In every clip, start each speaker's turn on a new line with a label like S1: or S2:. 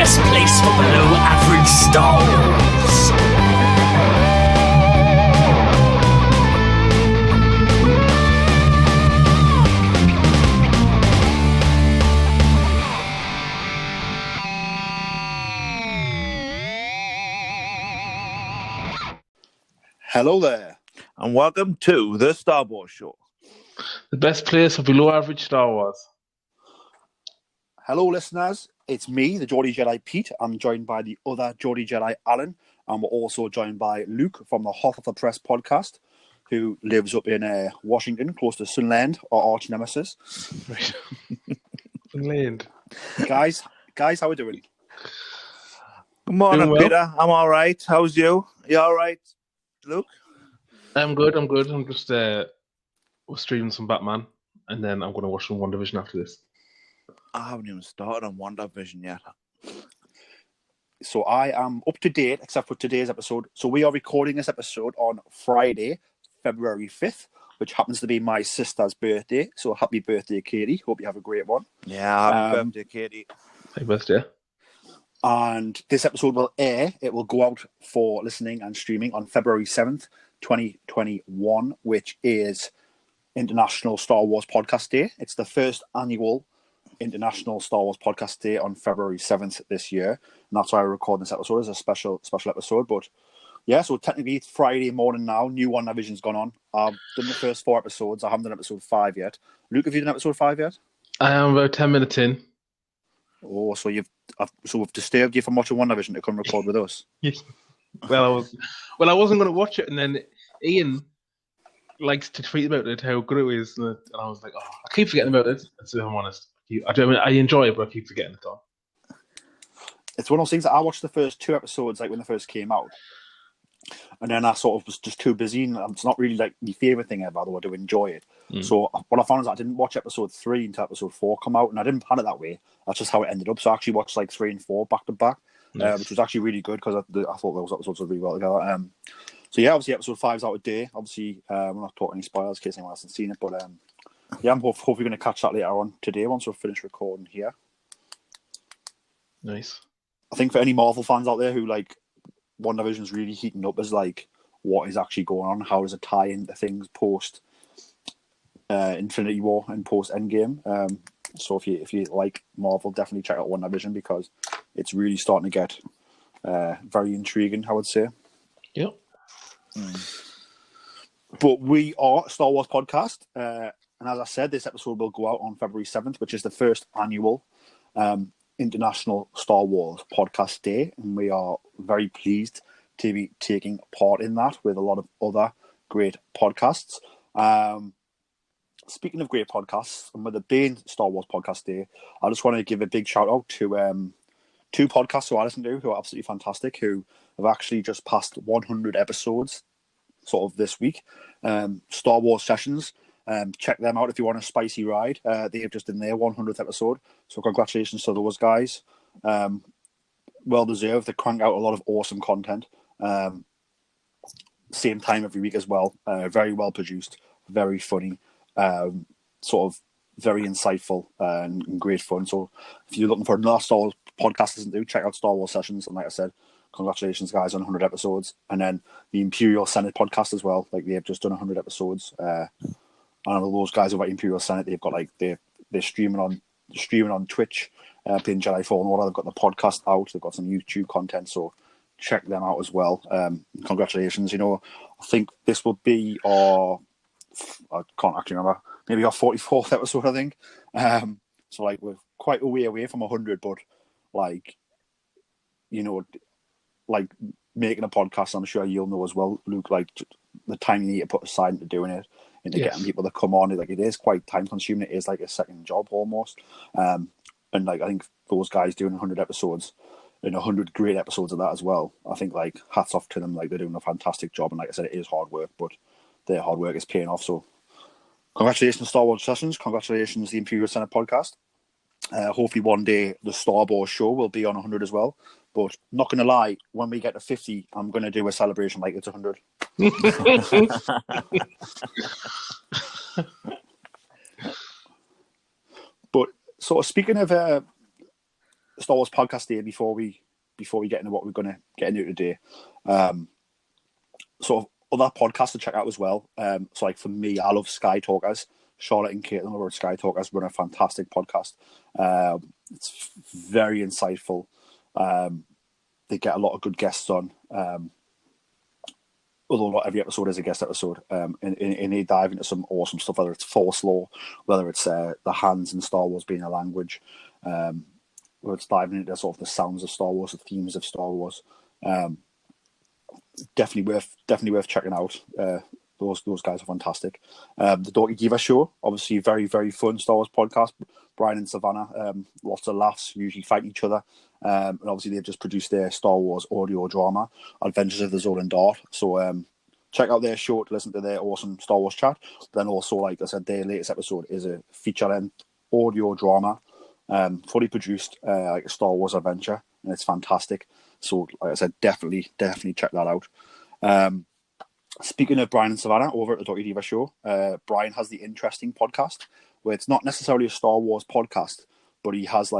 S1: best place for below average Star Wars.
S2: Hello there,
S3: and welcome to the Star Wars Show.
S4: The best place for below average Star Wars.
S2: Hello, listeners. It's me, the Geordie Jedi Pete. I'm joined by the other Geordie Jedi Allan, and we're also joined by Luke from the Hoth of the Press podcast, who lives up in Washington, close to Sunland, our arch nemesis.
S4: Sunland.
S2: Guys, how we doing?
S3: Good morning,
S4: Doing well.
S3: Peter. I'm all right. How's you? You all right, Luke?
S4: I'm good. I'm just we're streaming some Batman, and then I'm going to watch some WandaVision after this.
S3: I haven't even started on WandaVision yet.
S2: So I am up to date, except for today's episode. So we are recording this episode on Friday, February 5th, which happens to be my sister's birthday. So happy birthday, Katie. Hope you have a great one.
S3: Yeah, happy birthday, Katie.
S4: Happy birthday.
S2: And this episode will air. It will go out for listening and streaming on February 7th, 2021, which is International Star Wars Podcast Day. It's the first annual International Star Wars Podcast Day on February 7th this year. And that's why we're recording this episode as a special episode. But yeah, so technically it's Friday morning now. New WandaVision's gone on. I've done the first 4 episodes. I haven't done episode 5 yet. Luke, have you done episode 5 yet?
S4: I am about 10 minutes in.
S2: Oh, so we've disturbed you from watching WandaVision to come record with us.
S4: Well, I wasn't going to watch it, and then Ian likes to tweet about it, how good it is, and I was like, oh, I keep forgetting about it. So if I'm honest, I enjoy it, but I keep forgetting it on.
S2: It's one of those things that I watched the first 2 episodes like when they first came out, and then I sort of was just too busy, and it's not really like my favourite thing ever, although I do enjoy it. So what I found is I didn't watch episode 3 until episode 4 come out, and I didn't plan it that way. That's just how it ended up. So I actually watched like 3 and 4 back to back, which was actually really good because I thought those episodes were really well together. So yeah, obviously episode 5's out today. Obviously, we're not talking any spoilers in case anyone hasn't seen it, but yeah, I'm hopefully going to catch that later on today once we've finished recording here.
S4: Nice.
S2: I think for any Marvel fans out there who like WandaVision's really heating up as like what is actually going on, how does it tie into things post Infinity War and post Endgame. So if you like Marvel, definitely check out WandaVision because it's really starting to get very intriguing, I would say.
S4: Yep.
S2: But we are a Star Wars podcast, and as I said, this episode will go out on February 7th, which is the first annual International Star Wars Podcast Day, and we are very pleased to be taking part in that with a lot of other great podcasts. Speaking of great podcasts, and with it being Star Wars Podcast Day, I just want to give a big shout out to 2 podcasts who I listen to who are absolutely fantastic, who have actually just passed 100 episodes sort of this week. Star Wars Sessions. Check them out if you want a spicy ride. They have just done their 100th episode. So congratulations to those guys. Well deserved. They crank out a lot of awesome content. Same time every week as well. Very well produced. Very funny. Sort of very insightful and great fun. So if you're looking for another Star Wars podcast to listen to, check out Star Wars Sessions. And like I said, congratulations guys on 100 episodes. And then the Imperial Senate podcast as well. Like they've just done 100 episodes. I know those guys over at Imperial Senate, they've got like they're streaming on Twitch, playing Jedi Fallen Order. They've got the podcast out. They've got some YouTube content, so check them out as well. Congratulations. You know, I think this will be I can't actually remember, maybe our 44th episode, I think. So like we're quite a way away from 100, but like, you know, like making a podcast, I'm sure you'll know as well, Luke, like the time you need to put aside into doing it, into getting people to come on, like it is quite time consuming. It is like a second job almost. And like I think those guys doing 100 episodes and 100 great episodes of that as well, I think like hats off to them. Like they're doing a fantastic job, and like I said, it is hard work, but their hard work is paying off. So congratulations Star Wars Sessions, congratulations the Imperial Senate podcast. Hopefully one day the Star Wars show will be on 100 as well. But not going to lie, when we get to 50, I'm going to do a celebration like it's 100. But sort of speaking of Star Wars podcast here before we get into what we're going to get into today. Sort of other podcasts to check out as well. So like for me, I love Sky Talkers. Charlotte and Caitlin over at Sky Talkers run a fantastic podcast. It's very insightful. They get a lot of good guests on. Although not every episode is a guest episode, and they dive into some awesome stuff, whether it's Force Law, whether it's the hands in Star Wars being a language, whether it's diving into sort of the sounds of Star Wars, the themes of Star Wars. Definitely worth checking out. Those guys are fantastic. The Dorky Diva Show, obviously very, very fun Star Wars podcast. Brian and Savannah, lots of laughs, usually fight each other. And obviously they've just produced their Star Wars audio drama, Adventures of the Zolan Dart. So check out their show to listen to their awesome Star Wars chat. But then also, like I said, their latest episode is a feature-length audio drama, fully produced, like a Star Wars adventure, and it's fantastic. So, like I said, definitely check that out. Speaking of Brian and Savannah over at the Dorky Diva Show, Brian has the Interesting podcast, where it's not necessarily a Star Wars podcast, but he has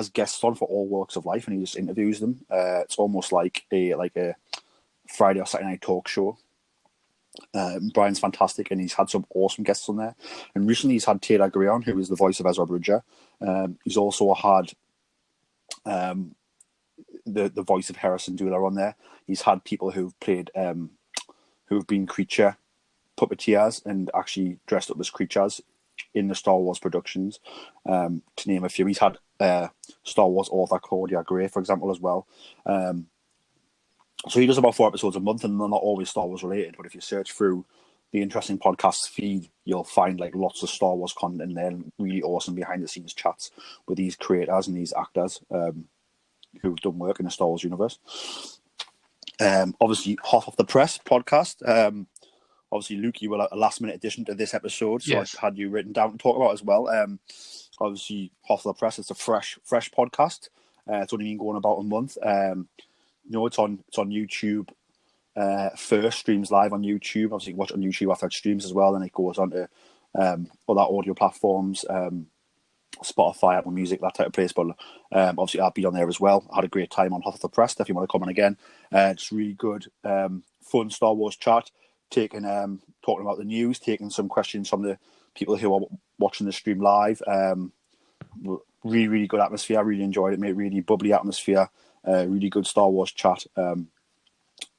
S2: guests on for all walks of life, and he just interviews them. It's almost like a Friday or Saturday night talk show. Brian's fantastic, and he's had some awesome guests on there. And recently, he's had Taylor Gray on, who is the voice of Ezra Bridger. He's also had the voice of Harrison Dula on there. He's had people who've played, who've been creature puppeteers and actually dressed up as creatures in the Star Wars productions, to name a few. He's had Star Wars author Claudia Gray, for example, as well. So he does about 4 episodes a month, and they're not always Star Wars related. But if you search through the Interesting Podcasts feed, you'll find like lots of Star Wars content in there, and really awesome behind the scenes chats with these creators and these actors who've done work in the Star Wars universe. Obviously, Hoth of the Press podcast. Obviously, Luke, you were a last-minute addition to this episode, so yes. I had you written down to talk about as well. Obviously, Hoth of the Press, it's a fresh podcast. It's only been going about a month. It's on YouTube first, streams live on YouTube. Obviously, you can watch it on YouTube after it streams as well, and it goes on to other audio platforms, Spotify, Apple Music, that type of place. But obviously, I'll be on there as well. I had a great time on Hoth of the Press. If you want to come on again, it's really good, fun Star Wars chat. Talking about the news, taking some questions from the people who are watching the stream live. Really, really good atmosphere. I really enjoyed it, mate. Really bubbly atmosphere. Really good Star Wars chat.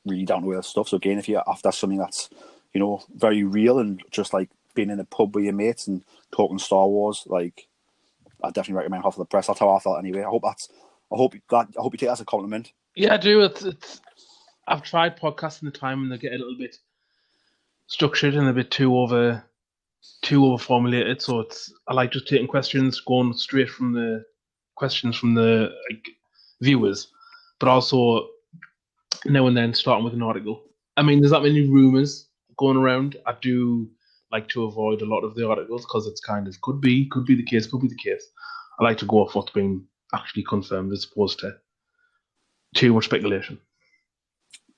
S2: Really down to earth stuff. So again, if you're after something that's very real and just like being in a pub with your mates and talking Star Wars, like I definitely recommend Hoth of the Press. That's how I felt anyway. I hope you take that as a compliment.
S4: Yeah, I do. It's I've tried podcasting the time and they get a little bit structured and a bit too over formulated. So I like just taking questions, going straight from the questions from the viewers, but also now and then starting with an article. I mean, there's that many rumors going around. I do like to avoid a lot of the articles because it's kind of could be the case. I like to go off what's been actually confirmed as opposed to too much speculation.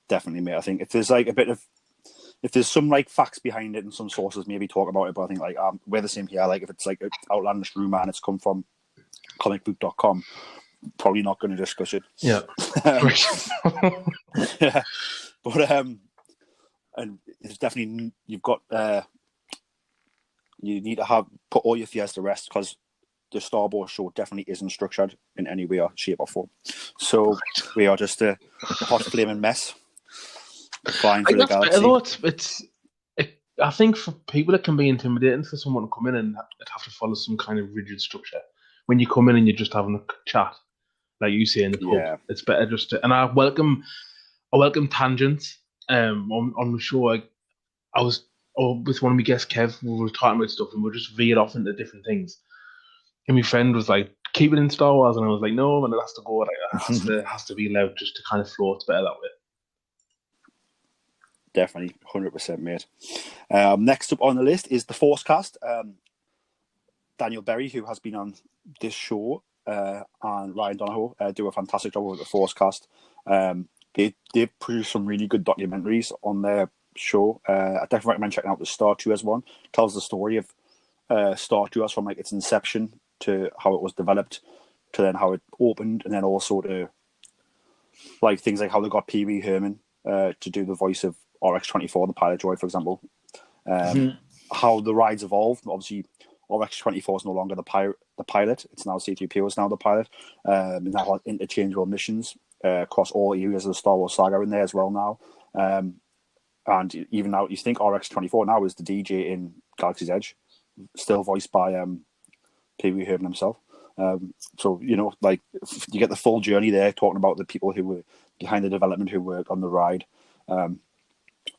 S2: Definitely, mate. I think if there's like if there's some like facts behind it and some sources maybe talk about it, but I think like we're the same here. Like if it's like an outlandish rumor and it's come from comicbook.com, probably not going to discuss it.
S4: Yeah.
S2: Yeah. But and it's definitely you've got you need to put all your fears to rest because the Star Wars show definitely isn't structured in any way or shape or form. So we are just a hot flaming mess flying through the galaxy.
S4: I think for people it can be intimidating for someone to come in and have to follow some kind of rigid structure. When you come in and you're just having a chat, like you say in the pub, it's better just to. And I welcome tangents. On the show, I was with one of my guests, Kev. We were talking about stuff and we just veered off into different things. And my friend was like, "Keep it in Star Wars," and I was like, "No, man, it has to go. Like, it has to be allowed just to kind of flow. It's better that way."
S2: Definitely, 100%, mate. Next up on the list is the Forcecast. Daniel Berry, who has been on this show, and Ryan Donahoe do a fantastic job with the Forcecast. They produce some really good documentaries on their show. I definitely recommend checking out the Star Tours one. It tells the story of Star Tours from like its inception to how it was developed to then how it opened, and then also to like things like how they got Pee Wee Herman to do the voice of RX-24, the pilot droid, for example. How the rides evolved. Obviously, RX-24 is no longer the pilot. It's now C-3PO is now the pilot. And that has interchangeable missions across all areas of the Star Wars saga in there as well now. And even now, you think RX-24 now is the DJ in Galaxy's Edge, still voiced by Pee Wee Herman himself. So, you know, like, you get the full journey there, talking about the people who were behind the development, who worked on the ride. And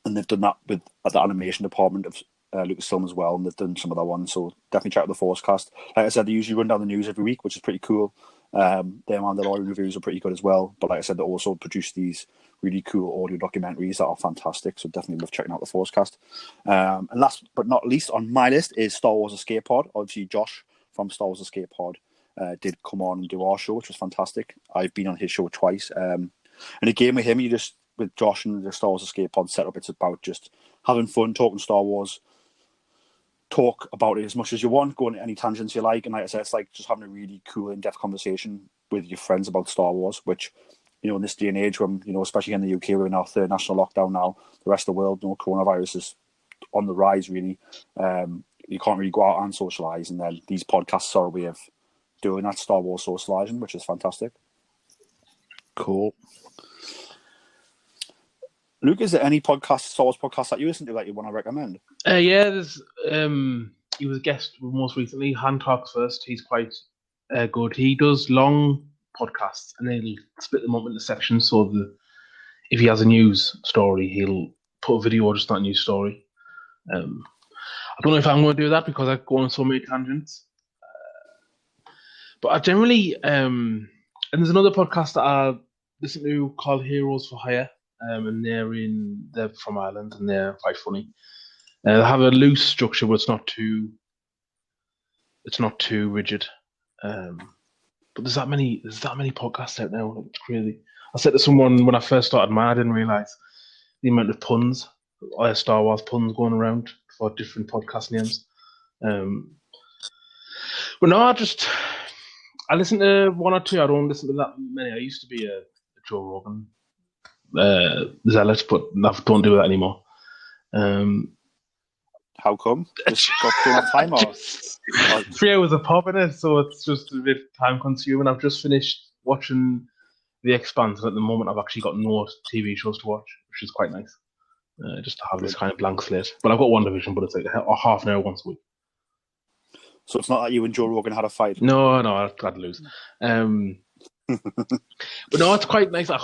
S2: they've done that with the animation department of Lucasfilm as well, and they've done some other ones. So definitely check out the Forcecast. Like I said, they usually run down the news every week, which is pretty cool. Their Mandalorian reviews are pretty good as well. But like I said, they also produce these really cool audio documentaries that are fantastic. So definitely love checking out the Forcecast. And last but not least on my list is Star Wars Escape Pod. Obviously, Josh from Star Wars Escape Pod did come on and do our show, which was fantastic. I've been on his show twice. And again, with him, with Josh and the Star Wars Escape Pod setup, it's about just having fun, talking Star Wars, talk about it as much as you want, go into any tangents you like. And like I said, it's like just having a really cool, in-depth conversation with your friends about Star Wars, which, you know, in this day and age when, you know, especially in the UK, we're in our third national lockdown now, the rest of the world, you know, coronavirus is on the rise, really. You can't really go out and socialise, and then these podcasts are a way of doing that Star Wars socialising, which is fantastic.
S3: Cool.
S2: Luke, is there any Star Wars podcasts that you listen to that you want to recommend?
S4: Yeah, there's he was a guest most recently. Han Talks First. He's quite good. He does long podcasts, and then he'll split them up into sections. So if he has a news story, he'll put a video or just not a news story. I don't know if I'm going to do that because I go on so many tangents. But I generally, and there's another podcast that I listen to called Heroes for Hire. And they're from Ireland, and they're quite funny. They have a loose structure, but it's not too rigid. But there's that many podcasts out now. It's crazy. I said to someone when I first started mine, I didn't realize the amount of puns, Star Wars puns going around for different podcast names. But no, I listen to one or two. I don't listen to that many. I used to be a Joe Rogan zealot, but I don't do that anymore.
S2: How come? Just don't have time, or
S4: 3 hours of pop in it, so it's just a bit time consuming. I've just finished watching The Expanse, and at the moment I've actually got no TV shows to watch, which is quite nice. Just to have this kind of blank slate. But I've got WandaVision, but it's like half an hour once a week.
S2: So it's not that you and Joe Rogan had a fight?
S4: No, I'd lose. But no, it's quite nice. I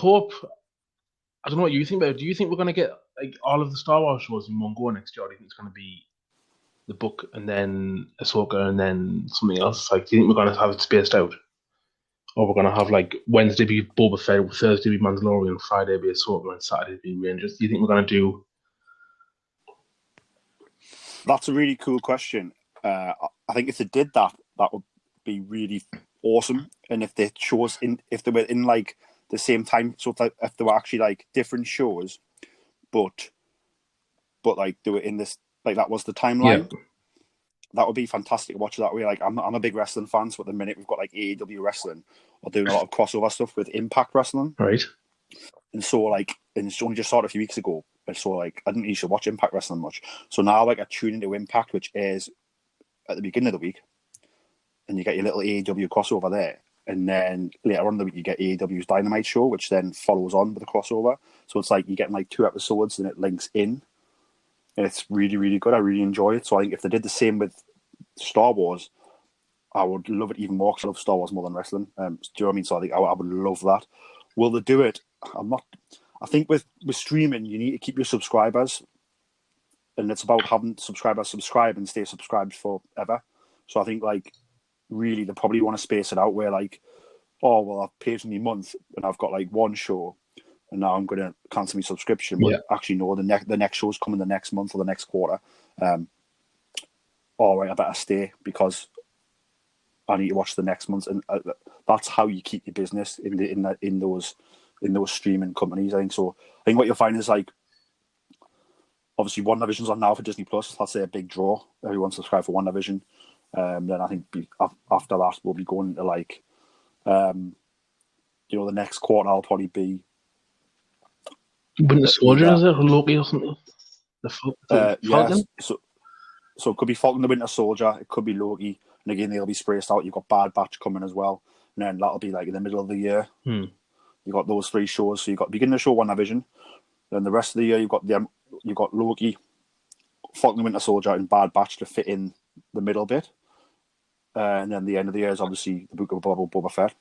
S4: don't know what you think about it. Do you think we're going to get like all of the Star Wars shows in one go next year? Or do you think it's going to be the book and then Ahsoka and then something else? Like, do you think we're going to have it spaced out? Or we're going to have like Wednesday be Boba Fett, Thursday be Mandalorian, Friday be Ahsoka, and Saturday be Rangers? Do you think we're going to do...
S2: That's a really cool question. I think if they did that, that would be really awesome. And if they if they were in like the same time, so if they were actually like different shows, but like they were in this, like that was the timeline. Yeah. That would be fantastic to watch it that way. Like I'm a big wrestling fan, so at the minute we've got like AEW wrestling or doing a lot of crossover stuff with Impact Wrestling,
S4: right?
S2: And so like, and it's only just started a few weeks ago, and so like I didn't used to watch Impact Wrestling much. So now like I tune into Impact, which airs at the beginning of the week, and you get your little AEW crossover there. And then later on in the week, you get AEW's Dynamite show, which then follows on with the crossover. So it's like you're getting like 2 episodes and it links in. And it's really, really good. I really enjoy it. So I think if they did the same with Star Wars, I would love it even more because I love Star Wars more than wrestling. Do you know what I mean? So I think I would love that. Will they do it? I think with streaming, you need to keep your subscribers. And it's about having subscribers subscribe and stay subscribed forever. So I think like, really, they probably want to space it out where like, oh, well, I've paid for me month and I've got like one show and now I'm going to cancel my subscription. But actually, no, the next show's coming the next month or the next quarter. All right, I better stay because I need to watch the next month. And that's how you keep your business in those streaming companies, I think. So I think what you'll find is like, obviously, WandaVision's on now for Disney Plus. That's a big draw. Everyone subscribe for WandaVision. Then I think after that we'll be going to like The next quarter will probably be
S4: Winter Soldier, is it? Or Loki or something? The Falcon?
S2: So it could be Falcon the Winter Soldier, it could be Loki, and again they'll be spaced out. You've got Bad Batch coming as well, and then that'll be like in the middle of the year. You've got those 3 shows. So you've got beginning of the show WandaVision, then the rest of the year you've got Loki, Falcon the Winter Soldier, and Bad Batch to fit in the middle bit. And then the end of the year is obviously the Book of Boba Fett.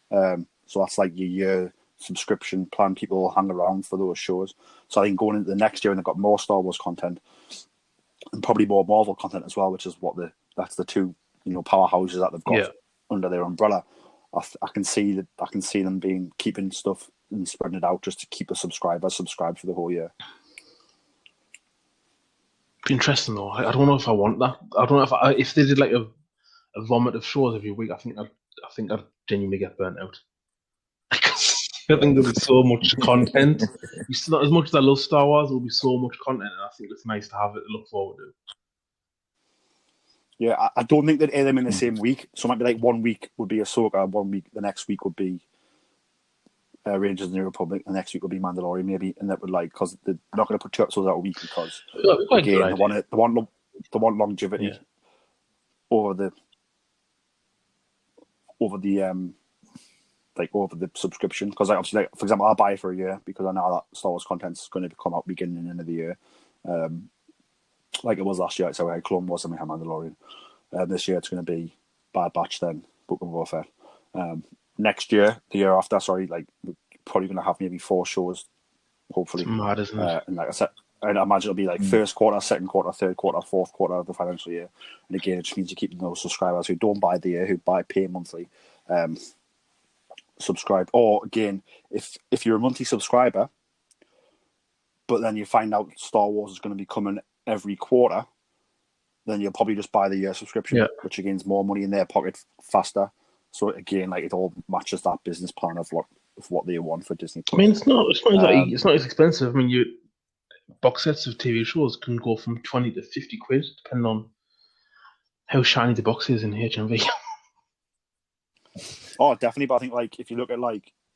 S2: So that's like your year subscription plan. People will hang around for those shows. So I think going into the next year, and they've got more Star Wars content and probably more Marvel content as well, which is that's the 2 powerhouses that they've got under their umbrella. I can see them keeping stuff and spreading it out just to keep the subscribers subscribed for the whole year.
S4: Be interesting though. I don't know if I want that. I don't know if they did like a vomit of shows every week. I think I'd genuinely get burnt out. I think there'll be so much content. As much as I love Star Wars, there'll be so much content, and I think it's nice to have it to look forward to.
S2: Yeah, I don't think they'd air them in the same week. So it might be like 1 week would be Ahsoka, 1 week, the next week would be Rangers of the New Republic, the next week would be Mandalorian, maybe, and that would because they're not going to put 2 episodes out a week because again, they want longevity over the subscription, because obviously, for example, I'll buy it for a year because I know that Star Wars content's going to come out beginning and end of the year, like it was last year. So I had Clone Wars and we had Mandalorian. This year it's going to be Bad Batch, then Book of Boba Fett. Next year, the year after, we're probably going to have maybe 4 shows, hopefully.
S4: It's mad, isn't it?
S2: And like I said, I imagine it'll be like first quarter, second quarter, third quarter, fourth quarter of the financial year. And again, it just means you keep those subscribers who don't buy the year, who pay monthly, subscribe. Or again, if you're a monthly subscriber, but then you find out Star Wars is going to be coming every quarter, then you'll probably just buy the year subscription, which again is more money in their pocket faster. So again, it all matches that business plan of what they want for Disney+.
S4: I mean, it's not as expensive. I mean, box sets of TV shows can go from 20 to 50 quid, depending on how shiny the box is in HMV.
S2: Oh, definitely. But I think if you look at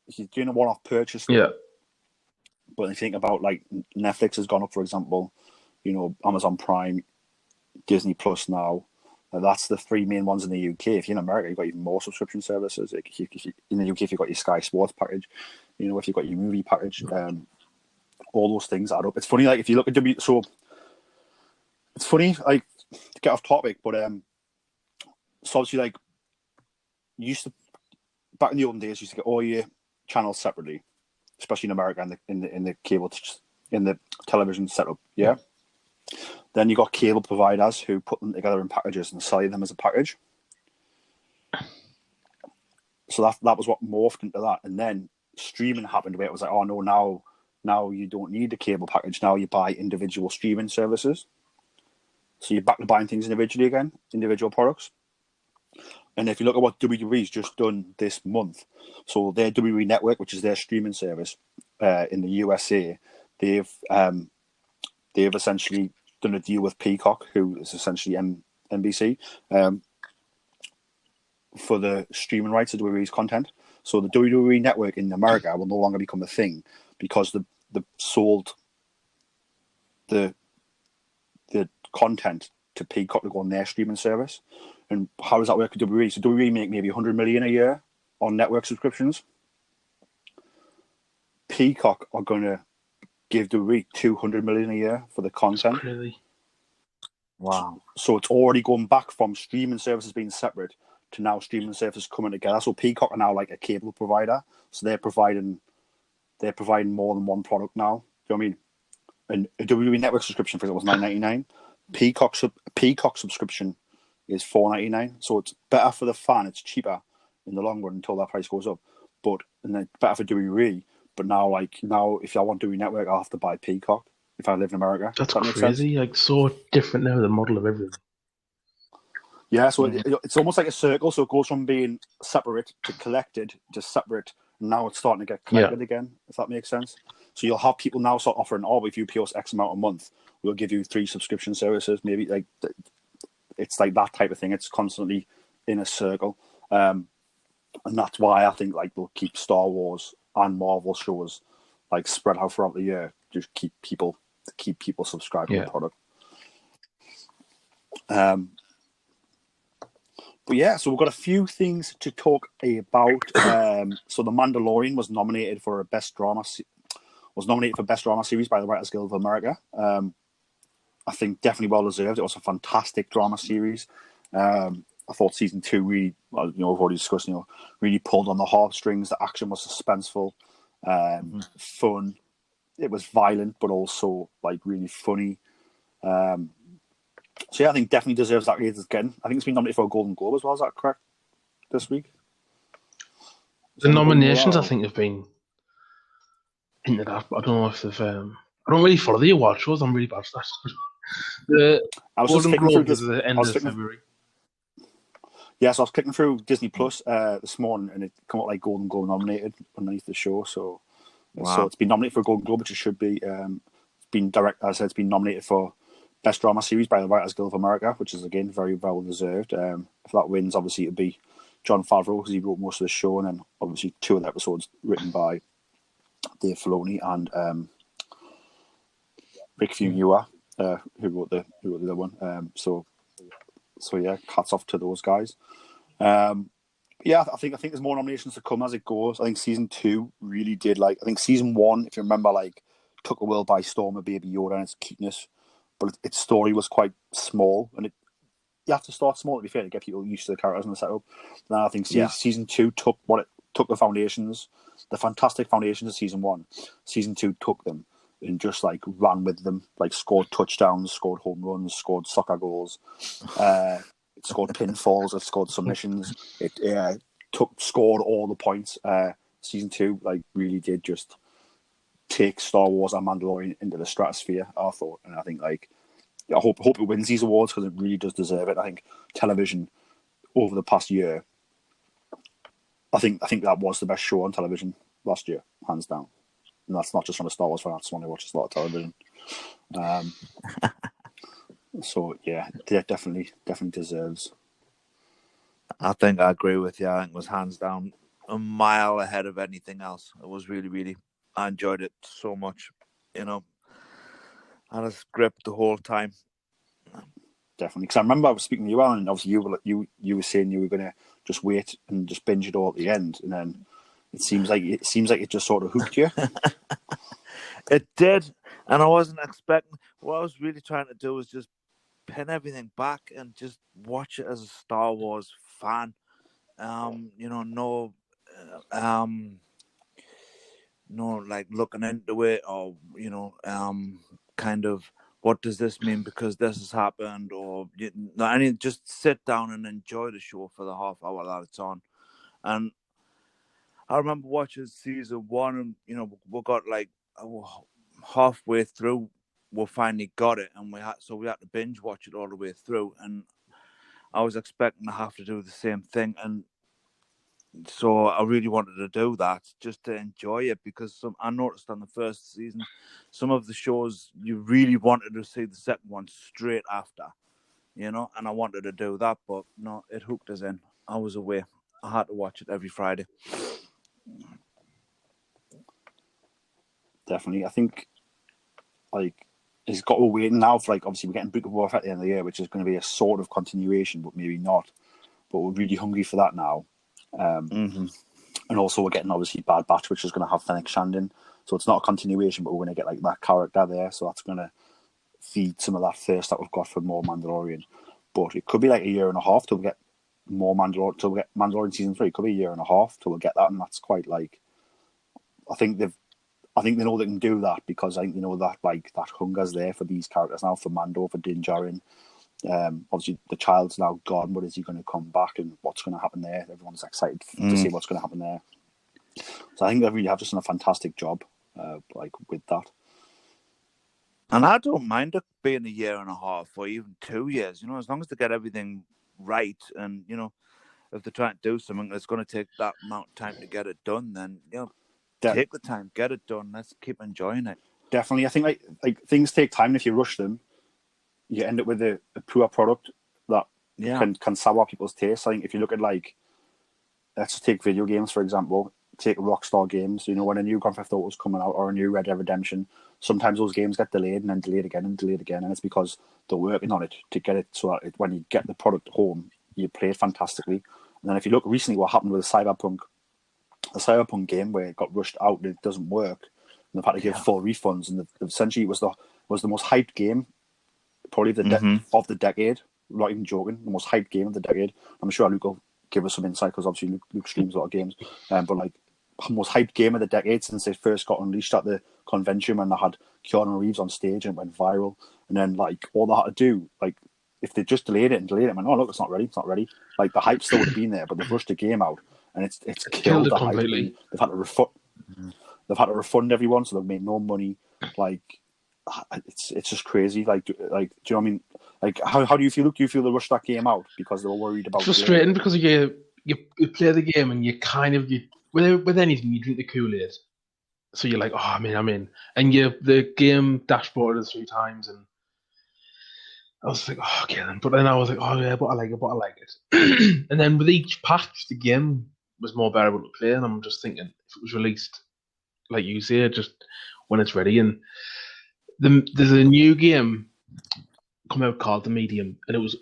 S2: if you're doing a one-off purchase, but if you think about Netflix has gone up, for example, Amazon Prime, Disney Plus now. That's the 3 main ones in the UK. If you're in America, you've got even more subscription services. In the UK, if you've got your Sky Sports package, if you've got your movie package, all those things add up. It's funny, if you look at it's funny, to get off topic, but so obviously, back in the olden days, you used to get all your channels separately, especially in America and in the cable, in the television setup, yeah? Then you got cable providers who put them together in packages and sell them as a package. So that was what morphed into that. And then streaming happened where it was like, oh no, now you don't need the cable package. Now you buy individual streaming services. So you're back to buying things individually again, individual products. And if you look at what WWE's just done this month, so their WWE Network, which is their streaming service in the USA, they've essentially done a deal with Peacock, who is essentially NBC, for the streaming rights to WWE's content. So the WWE Network in America will no longer become a thing because they've sold the content to Peacock to go on their streaming service. And how does that work with WWE? So WWE make maybe $100 million a year on network subscriptions. Peacock are going to give WWE $200 million a year for the content.
S4: Really?
S2: Wow! So it's already gone back from streaming services being separate to now streaming services coming together. So Peacock are now like a cable provider. So they're providing more than one product now. Do you know what I mean? And a WWE Network subscription, for example, was $9.99. Peacock subscription is $4.99. So it's better for the fan. It's cheaper in the long run until that price goes up. And then better for WWE. But now, if I want WWE Network, I have to buy Peacock if I live in America.
S4: That's crazy. So different now, the model of everything.
S2: Yeah, so it's almost like a circle. So it goes from being separate to collected to separate. And now it's starting to get collected again, if that makes sense. So you'll have people now start offering, if you pay us X amount a month, we'll give you 3 subscription services. Maybe it's like that type of thing. It's constantly in a circle. and that's why I think like they'll keep Star Wars and Marvel shows like spread out throughout the year, just keep people subscribed to the product. But yeah, so we've got a few things to talk about. So The Mandalorian was nominated for Best Drama Series by the Writers Guild of America. I think definitely well deserved. It was a fantastic drama series. I thought season 2 really, we've already discussed, really pulled on the heartstrings. The action was suspenseful, fun. It was violent, but also like really funny. So yeah, I think definitely deserves that rating again. I think it's been nominated for a Golden Globe as well. Is that correct? This week,
S4: the nominations I think have been hinted at. But I don't know if they've. I don't really follow the award shows. I'm really bad at that. The Golden Globe is the end of February.
S2: Yeah, so I was clicking through Disney Plus this morning, and it came out like Golden Globe nominated underneath the show. So it's been nominated for a Golden Globe, which it should be. It's been it's been nominated for Best Drama Series by the Writers Guild of America, which is again very well deserved. If that wins, obviously it'd be Jon Favreau because he wrote most of the show, and then obviously 2 of the episodes written by Dave Filoni and Rick Famuyiwa, who wrote the other one. So yeah, hats off to those guys. Yeah, I think there's more nominations to come as it goes. I think season 2 really did I think season 1, if you remember, took the world by storm with Baby Yoda and its cuteness, but its story was quite small, and you have to start small to be fair to get people used to the characters and the setup. Now I think season 2 took the foundations, the fantastic foundations of season 1. Season 2 took them and just ran with them, scored touchdowns, scored home runs, scored soccer goals, it scored pinfalls, it scored submissions, it scored all the points. Season 2 really did just take Star Wars and Mandalorian into the stratosphere, I thought, and I think I hope it wins these awards because it really does deserve it. I think television over the past year, I think that was the best show on television last year, hands down. And that's not just from a Star Wars fan, that's someone who watches a lot of television. So yeah, definitely deserves.
S5: I think I agree with you. I think it was hands down a mile ahead of anything else. It was really, I enjoyed it so much. I had a script the whole time.
S2: Definitely, because I remember I was speaking to you, Alan, and obviously you were saying you were going to just wait and just binge it all at the end, and then it seems like it just sort of hooked you.
S5: It did, and I wasn't expecting. What I was really trying to do was just pin everything back and just watch it as a Star Wars fan. No, looking into it or kind of what does this mean because this has happened, or I mean, just sit down and enjoy the show for the half hour that it's on. And I remember watching season 1, and we got halfway through, we finally got it, and we had to binge watch it all the way through. And I was expecting to have to do the same thing, and so I really wanted to do that just to enjoy it, because I noticed on the first season, some of the shows you really wanted to see the second one straight after, and I wanted to do that, but no, it hooked us in. I was away. I had to watch it every Friday.
S2: Definitely. I think it's got we're waiting now for obviously we're getting Book of Boba Fett at the end of the year, which is going to be a sort of continuation, but maybe not. But we're really hungry for that now. And also we're getting obviously Bad Batch, which is going to have Fennec Shandon, so it's not a continuation, but we're going to get that character there, so that's going to feed some of that thirst that we've got for more Mandalorian. But it could be a year and a half till we get more Mandalorian, till we get Mandalorian season 3. It could be a year and a half till we get that, and that's quite I think they know they can do that, because I think they know that that hunger's there for these characters now, for Mando, for Din Djarin. Obviously the child's now gone, but is he going to come back, and what's going to happen there? Everyone's excited to see what's going to happen there. So I think they really have just done a fantastic job with that.
S5: And I don't mind it being a year and a half or even 2 years, as long as they get everything right, and if they're trying to do something that's going to take that amount of time to get it done, then take the time, get it done. Let's keep enjoying it.
S2: Definitely, I think like things take time, and if you rush them, you end up with a poor product that can sour people's taste. I think if you look at let's take video games, for example. Take Rockstar games. You know, when a new Grand Theft Auto is coming out or a new Red Dead Redemption, sometimes those games get delayed and then delayed again and delayed again, and it's because they're working on it to get it so that when you get the product home, you play it fantastically. And then if you look recently, what happened with the Cyberpunk game where it got rushed out and it doesn't work, and they've had to give full refunds, and essentially it was the most hyped game probably of the decade. Not even joking, the most hyped game of the decade. I'm sure Luke will give us some insight because obviously Luke streams a lot of games, but like most hyped game of the decade since they first got unleashed at the convention when they had Keanu Reeves on stage and it went viral. And then like all they had to do, like if they just delayed it, went, oh look, it's not ready. Like the hype still would have been there, but they've rushed the game out and it's killed the
S4: completely.
S2: Hype. They've had to refund everyone, so they've made no money. Like it's just crazy. Like do you know what I mean? Like how do you feel? Do you feel they rushed that game out because they were worried about?
S4: It's frustrating because you play the game and you kind of with anything you drink the Kool-Aid, so you're like, oh I'm in, and the game dashboarded us 3 times, and I was like, oh okay then, but then I was like, oh yeah, but I like it, and then with each patch the game was more bearable to play, and I'm just thinking if it was released like you say, just when it's ready, and there's a new game come out called The Medium, and it's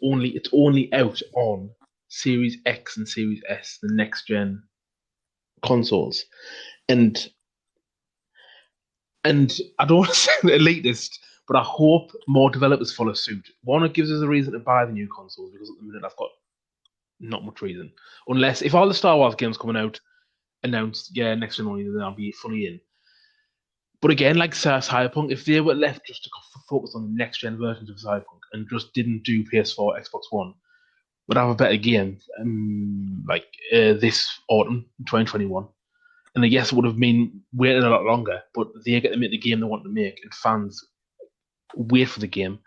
S4: only out on Series X and Series S, the next gen consoles, and I don't want to sound elitist, but I hope more developers follow suit. One, it gives us a reason to buy the new consoles, because at the minute I've got not much reason, unless if all the Star Wars games coming out announced next gen only, then I'll be fully in. But again, like Cyberpunk, if they were left just to focus on the next gen versions of Cyberpunk and just didn't do PS4, Xbox One, would have a better game this autumn, 2021. And I guess it would have been waiting a lot longer, but they get to make the game they want to make, and fans wait for the game,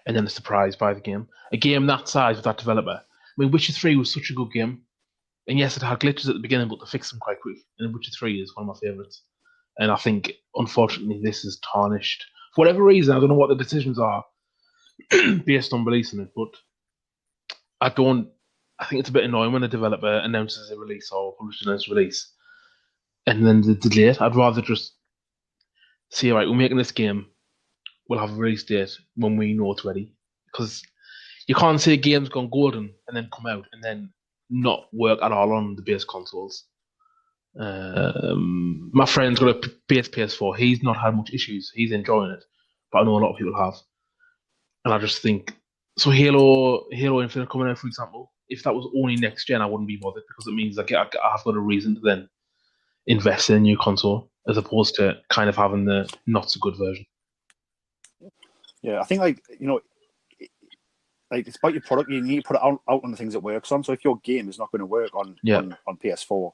S4: and then they're surprised by the game. A game that size with that developer. I mean, Witcher 3 was such a good game, and yes, it had glitches at the beginning, but they fixed them quite quick. And Witcher 3 is one of my favourites. And I think, unfortunately, this is tarnished. For whatever reason, I don't know what the decisions are based on releasing it, but I think it's a bit annoying when a developer announces a release or publishes a release and then they delay it. I'd rather just say, right, we're making this game, we'll have a release date when we know it's ready. Because you can't say a game's gone golden and then come out and then not work at all on the base consoles. My friend's got a base PS4. He's not had much issues. He's enjoying it, but I know a lot of people have. And I just think, so Halo Infinite coming out, for example, if that was only next gen, I wouldn't be bothered, because it means like I've got a reason to then invest in a new console as opposed to kind of having the not so good version.
S2: Yeah, I think it's about your product. You need to put it out on the things it works on. So if your game is not going to work on PS4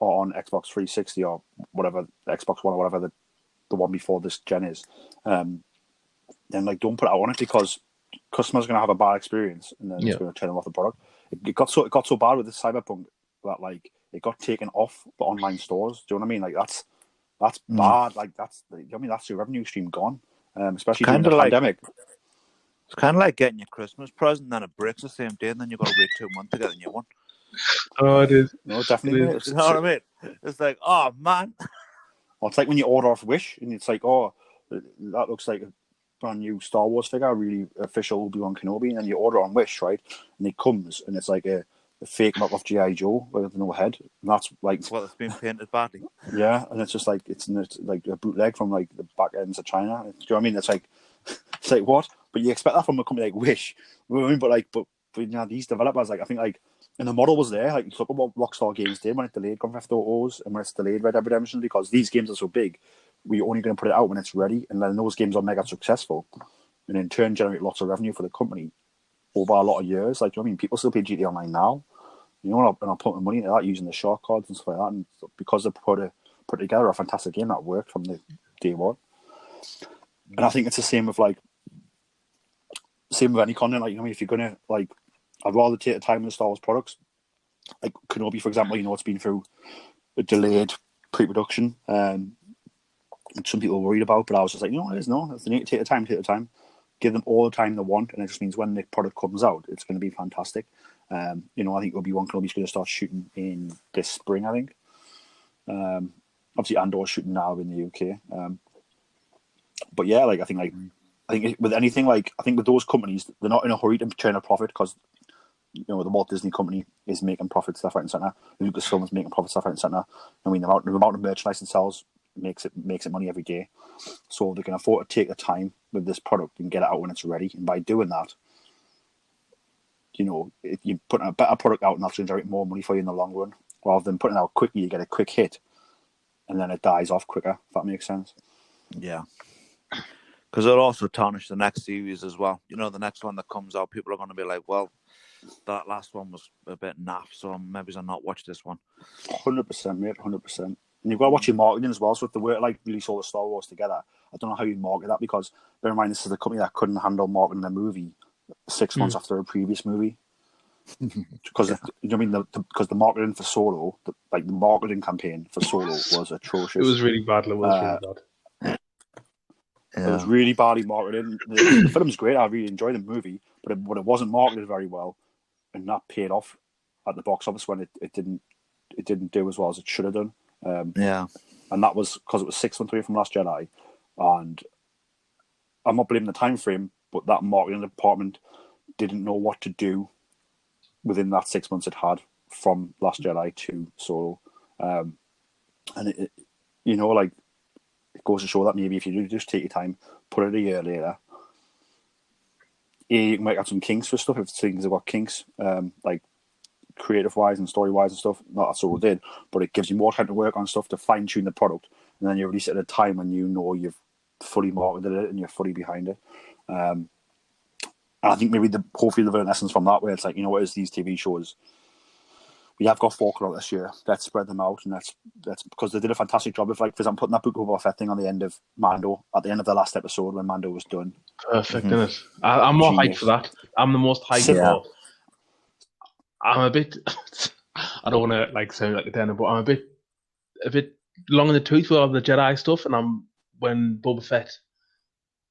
S2: or on Xbox 360 or whatever, Xbox One or whatever the one before this gen is, then like don't put it out on it, because customers are going to have a bad experience and then it's going to turn them off the product. It got so bad with this Cyberpunk that like it got taken off the online stores. Do you know what I mean? Like that's bad. Like that's your revenue stream gone. Especially during the pandemic.
S5: It's kind of like getting your Christmas present, then it breaks the same day, and then you've got to wait 2 months to get a new one.
S4: Oh, it is.
S2: No, definitely.
S5: You know what I mean? It's like, oh man.
S2: Well, it's like when you order off Wish, and it's like, oh, that looks like a brand new Star Wars figure, really official Obi-Wan Kenobi, and then you order on Wish, right? And it comes, and it's like a fake knockoff G.I. Joe with no head, and that's like
S5: it's been painted badly.
S2: Yeah, and it's just like it's like a bootleg from like the back ends of China. Do you know what I mean? It's like what? But you expect that from a company like Wish. You know what I mean? But you know, these developers, like I think like, and the model was there. Like you look at what Rockstar Games did when it delayed Grand Theft Autos and when it's delayed Red Dead Redemption, because these games are so big, we're only going to put it out when it's ready, and then those games are mega successful, and in turn generate lots of revenue for the company over a lot of years. Like, do you know what I mean? People still play GTA Online now. You know, and I'll put my money into that using the shark cards and stuff like that, and because they put together a fantastic game that worked from the day one. And I think it's the same with any content. Like, you know, if you're gonna like, I'd rather take the time with the Star Wars products. Like Kenobi, for example, you know, it's been through a delayed pre-production, and some people were worried about. But I was just like, you know what, they need to take the time, give them all the time they want, and it just means when the product comes out, it's going to be fantastic. I think Obi-Wan Kenobi's going to start shooting in this spring, I think. Obviously, Andor's shooting now in the UK. But yeah, I think with anything, I think with those companies, they're not in a hurry to turn a profit because, the Walt Disney Company is making profits left, right, and centre. Lucasfilm is making profits left, right, and centre. I mean, the amount of merchandise it sells makes it money every day. So they can afford to take the time with this product and get it out when it's ready. And by doing that, if you put a better product out and that's going to generate more money for you in the long run, rather than putting it out quickly, you get a quick hit and then it dies off quicker, if that makes sense.
S5: Yeah. Because it'll also tarnish the next series as well. The next one that comes out, people are going to be like, well, that last one was a bit naff, so maybe I'll not watch this one.
S2: 100%, mate, 100%. And you've got to watch your marketing as well. So if they were release all the Star Wars together, I don't know how you market that because bear in mind this is a company that couldn't handle marketing a movie 6 months after a previous movie. Because because the marketing for Solo, the marketing campaign for Solo was atrocious.
S4: It was really bad. It was really bad.
S2: It was really badly marketed. The film's great. I really enjoyed the movie, but it wasn't marketed very well, and that paid off at the box office when it didn't do as well as it should have done. And that was because it was 6 months away from Last Jedi, and I'm not blaming the time frame, but that marketing department didn't know what to do within that 6 months it had from Last Jedi to Solo, and it goes to show that maybe if you do just take your time, put it a year later, you might have some kinks for stuff if things have got kinks, creative wise and story wise and stuff. Not that's all it did, but it gives you more time to work on stuff to fine tune the product, and then you release it at a time when you've fully marketed it and you're fully behind it. And I think maybe hopefully the essence from that, where it's is these TV shows. We have got 4 coming out this year. Let's spread them out, and that's because they did a fantastic job of, for example, putting that Book of Boba Fett thing on the end of Mando at the end of the last episode when Mando was done.
S4: Perfect, isn't it? I'm more hyped for that. I'm the most hyped for. I'm a bit. I don't want to sound like a downer, but I'm a bit long in the tooth with all the Jedi stuff. And when Boba Fett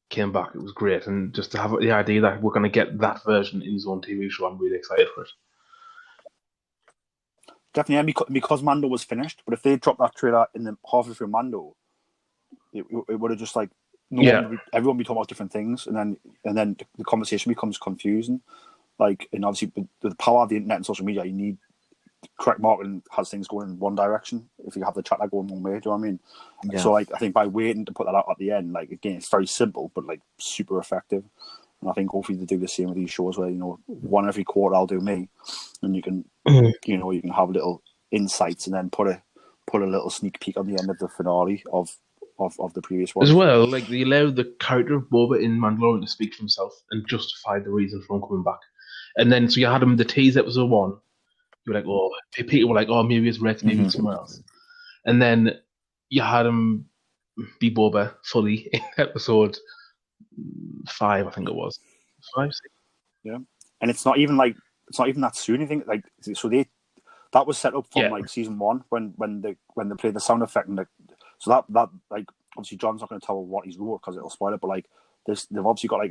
S4: came back, it was great, and just to have the idea that we're going to get that version in his own TV show, I'm really excited for it.
S2: Definitely, because Mando was finished. But if they dropped that trailer in the halfway through Mando, it would have just everyone would be talking about different things, and then the conversation becomes confusing. And obviously, with the power of the internet and social media, you need correct marketing has things going in one direction. If you have the chat going one way, do you know what I mean? Yeah. So I think by waiting to put that out at the end, again, it's very simple but super effective. And I think hopefully they do the same with these shows where one every quarter I'll do me, and you can you can have little insights and then put a little sneak peek on the end of the finale of the previous one
S4: as well. They allowed the character of Boba in Mandalorian to speak for himself and justify the reason for him coming back. And then so you had him the tease episode 1. You were like, oh, people were like, oh, maybe it's Red, maybe it's somewhere else. And then you had him be Boba fully in episode 5, I think it was 5, 6.
S2: Yeah, and it's not even that soon. I think so that was set up from season 1 when they played the sound effect and so that obviously John's not going to tell what he's wrote because it'll spoil it. But they've obviously got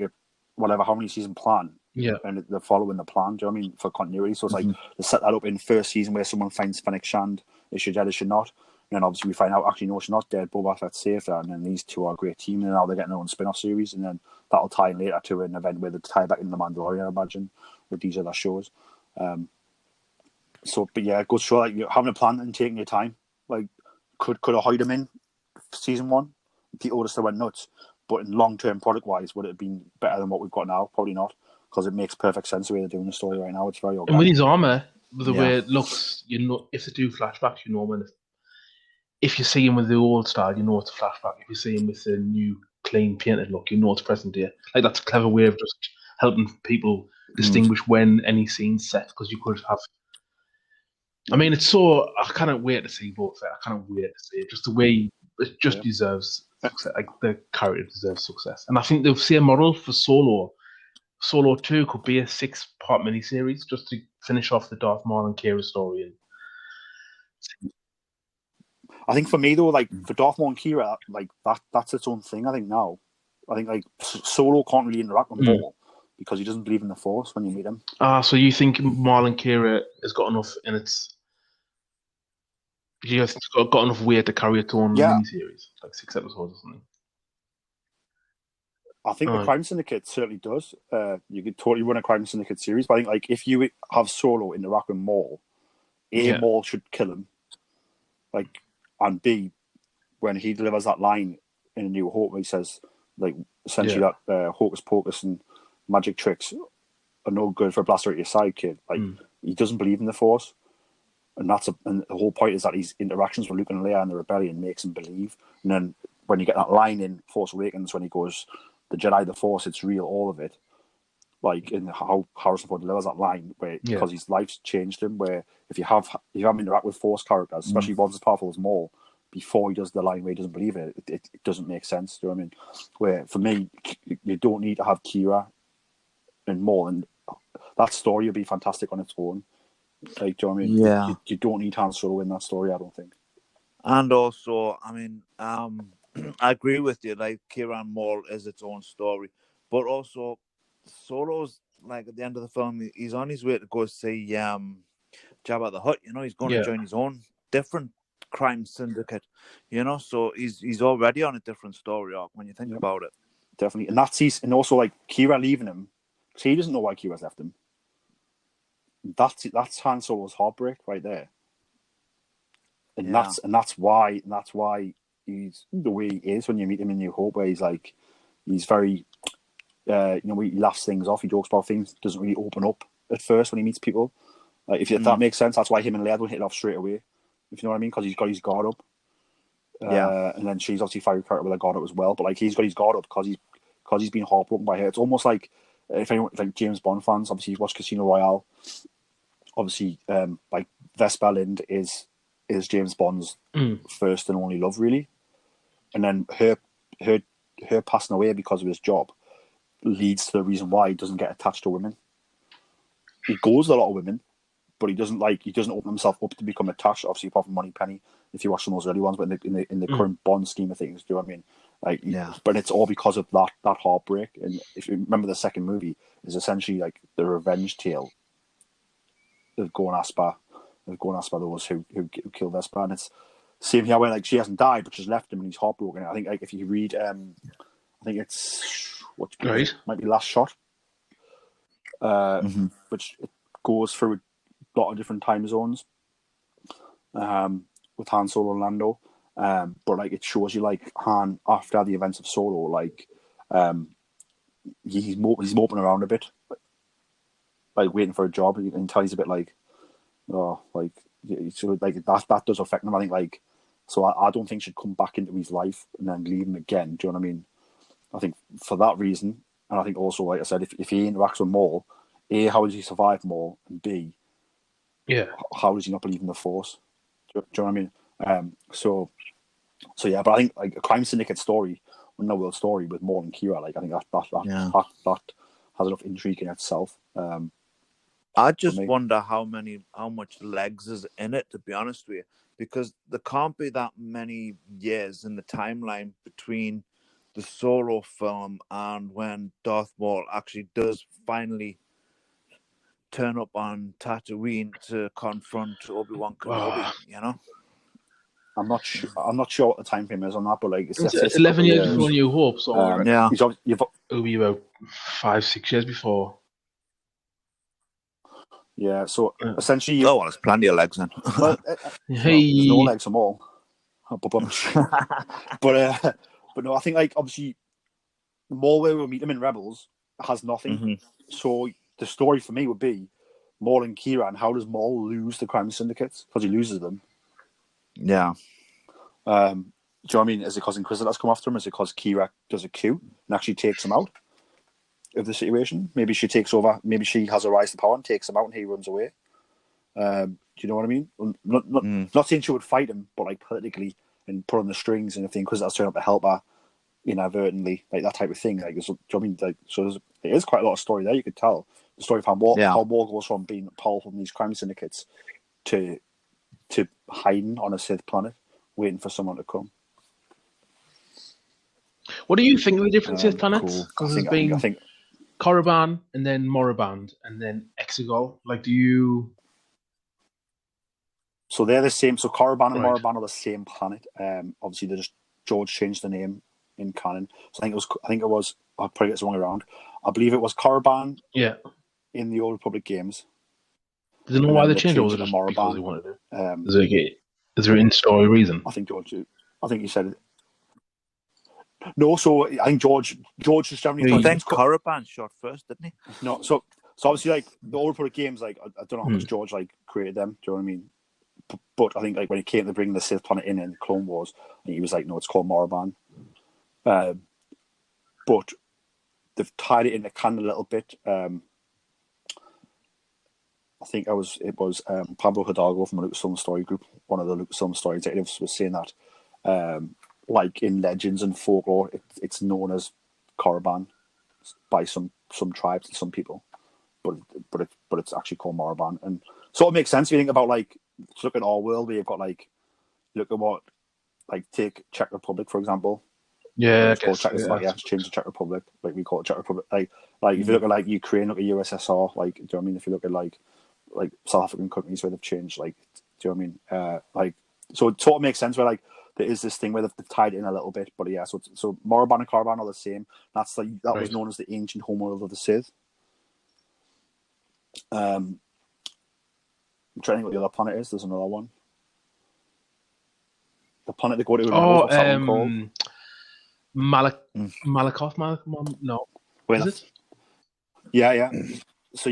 S2: how many season plan.
S4: Yeah,
S2: and they're following the plan. Do you know what I mean, for continuity? So it's they set that up in first season where someone finds Fennec Shand. Is she dead? Is she not? And then obviously we find out actually no, she's not dead. Boba Fett saved her, and then these two are a great team. And now they're getting their own spin-off series, and then that'll tie in later to an event where they tie back in the Mandalorian, I imagine, with these other shows. But yeah, it goes to show having a plan and taking your time. Could have hired him in season 1? People would have still went nuts. But in long-term product-wise, would it have been better than what we've got now? Probably not, because it makes perfect sense the way they're doing the story right now. It's very organic.
S4: And with his armor, the way it looks, if they do flashbacks, when if you see him with the old style, it's a flashback. If you see him with the new, clean painted look, it's present day. That's a clever way of just helping people distinguish when any scene's set, because you could have. I mean, it's so. I cannot wait to see both. I cannot wait to see it. Just the way it just deserves success. The character deserves success, and I think they'll see a model for Solo. Solo 2 could be a 6-part miniseries just to finish off the Darth Maul and Kira story.
S2: I think for me though, for Darth Maul and Kira, that's its own thing. I think now, Solo can't really interact with Maul, because he doesn't believe in the Force when you meet him.
S4: So you think Maul and Kira has got enough in its? You guys think it's got enough weight to carry its own miniseries, like 6 episodes or something?
S2: I think the Crime Syndicate certainly does. You could totally run a Crime Syndicate series, but I think like if you have Solo interact with Maul, Maul should kill him, like, and B, when he delivers that line in A New Hope, where he says, like, essentially that hocus pocus and magic tricks are no good for a blaster at your side, kid. Like, he doesn't believe in the Force. And and the whole point is that his interactions with Luke and Leia and the Rebellion makes him believe. And then when you get that line in Force Awakens, when he goes, "The Jedi, the Force, it's real, all of it." Like, in how Harrison Ford delivers that line, where because his life's changed him. Where if you have him interact with Force characters, especially ones as powerful as Maul, before he does the line where he doesn't believe it doesn't make sense. Do you know what I mean? Where for me, you don't need to have Kira and Maul, and that story will be fantastic on its own. Like, do you know what I mean?
S5: Yeah.
S2: You don't need Han Solo in that story, I don't think.
S5: And also, I mean, I agree with you. Like, Kira and Maul is its own story, but also Solo's like at the end of the film, he's on his way to go see Jabba the Hutt. You know, he's going to join his own different crime syndicate. You know, so he's already on a different story arc when you think about it.
S2: Definitely, and also like Kira leaving him, because he doesn't know why Kira's left him. That's Han Solo's heartbreak right there, and that's why he's the way he is when you meet him in New Hope, where he's very, he laughs things off, he jokes about things, doesn't really open up at first when he meets people. Like if that makes sense, that's why him and Leia don't hit it off straight away. If you know what I mean, because he's got his guard up. And then she's obviously fiery character with her guard up as well, but like he's got his guard up because he's been heartbroken by her. It's almost like if anyone like James Bond fans, obviously you've watched Casino Royale. Obviously, like Vesper Lind is James Bond's first and only love, really, and then her passing away because of his job leads to the reason why he doesn't get attached to women. He goes with a lot of women, but he doesn't open himself up to become attached. Obviously, apart from Moneypenny, if you watch some of those early ones, but in the current Bond scheme of things, do you know what I mean? Like, but it's all because of that heartbreak. And if you remember, the second movie is essentially like the revenge tale of Gorn Asper, those who killed Vesper, and it's same here where like she hasn't died, but she's left him and he's heartbroken. I think like if you read, I think it's might be Last Shot, which it goes through a lot of different time zones, with Han Solo and Lando, but like it shows you like Han after the events of Solo, like he's moping around a bit, like waiting for a job, and he's a bit like, so like that does affect him. I think like, so I don't think she'd come back into his life and then leave him again. Do you know what I mean? I think for that reason, and I think also, like I said, if he interacts with Maul, A, how does he survive Maul, and B, how does he not believe in the Force? Do you know what I mean? So yeah, but I think like a crime syndicate story, Underworld story with Maul and Kira, like I think that has enough intrigue in itself.
S5: I just wonder how much legs is in it, to be honest with you, because there can't be that many years in the timeline between the Solo film and when Darth Maul actually does finally turn up on Tatooine to confront Obi-Wan Kenobi. You know, I'm not
S2: sure what the time frame is on that, but like
S4: it's 11 years before New Hope, so it'll be about 5-6 years before.
S2: Yeah, so essentially,
S5: there's plenty of legs then.
S2: Well, there's no legs for Maul, but no, I think like obviously the Maul where we meet him in Rebels has nothing. So the story for me would be Maul and Kira, and how does Maul lose the crime syndicates? Because he loses them.
S5: Yeah.
S2: Do you know what I mean? Is it because Inquisitors come after him? Is it because Kira does a coup and actually takes him out of the situation? Maybe she takes over. Maybe she has a rise to power and takes him out, and he runs away. Do you know what I mean? Not saying she would fight him, but like politically and put on the strings, and if the Inquisitors turn up to help her inadvertently, like that type of thing. Like, do you know what I mean? Like, so there is quite a lot of story there. You could tell the story of how Maul goes from being powerful in these crime syndicates to hiding on a Sith planet, waiting for someone to come.
S4: What do you think of the different Sith planets?
S2: Cool. I think
S4: Korriban and then Moraband and then Exegol. Like, do you?
S2: So they're the same. So Korriban and
S4: Right.
S2: Moraband are the same planet. Obviously, George changed the name in canon. So I think it was. I'll probably get this wrong around. I believe it was Korriban
S4: Yeah.
S2: in the Old Republic games.
S4: Do you know
S2: And
S4: why
S2: then
S4: they
S2: they
S4: changed it? Or was
S2: changed
S4: it
S2: it to
S4: just because they
S2: Moraband.
S4: wanted it? Is there an in-story reason?
S2: I think George. I think he said it. No, so I think George just generally.
S5: I think Korriban shot first, didn't he?
S2: No, so obviously, like the Old Republic games, like I don't know how much
S4: Hmm.
S2: George like created them. Do you know what I mean? But I think like when it came to bringing the Sith planet in Clone Wars, I think he was like, no, it's called Moraband. But they've tied it in the canon a little bit. I think it was Pablo Hidalgo from the Lucasfilm Story Group, one of the Lucasfilm Story executives, was saying that, like in legends and folklore, it's known as Korriban by some tribes and some people, but it's actually called Moraband, and sort of makes sense if you think about like look at our world where you've got like look at what like take Czech Republic for example.
S4: Yeah,
S2: It's called Czech. It's like change the Czech Republic, like we call it Czech Republic. Like if you look at like Ukraine, look at USSR. Like, do you know what I mean? If you look at like South African countries where they've changed, like, do you know what I mean? Like, so it sort of makes sense where like there is this thing where they've tied it in a little bit, but yeah. So Moraband and Korriban are the same. That was known as the ancient homeworld of the Sith. I'm trying to think what the other planet is. There's another one. The planet they go to. What's that one called?
S4: Malakoff? No.
S2: Wait,
S4: Is it?
S2: Yeah. So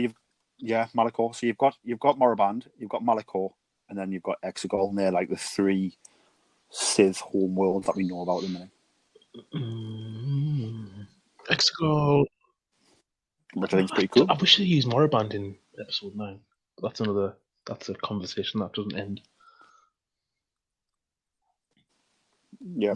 S2: Malachor. So you've got Moraband, you've got Malachor, and then you've got Exegol, and they're like the three Sith homeworlds that we know about at the minute.
S4: Exegol.
S2: Which I think is pretty cool.
S4: I wish they used Moraband in episode 9. But that's a conversation that doesn't end.
S2: Yeah.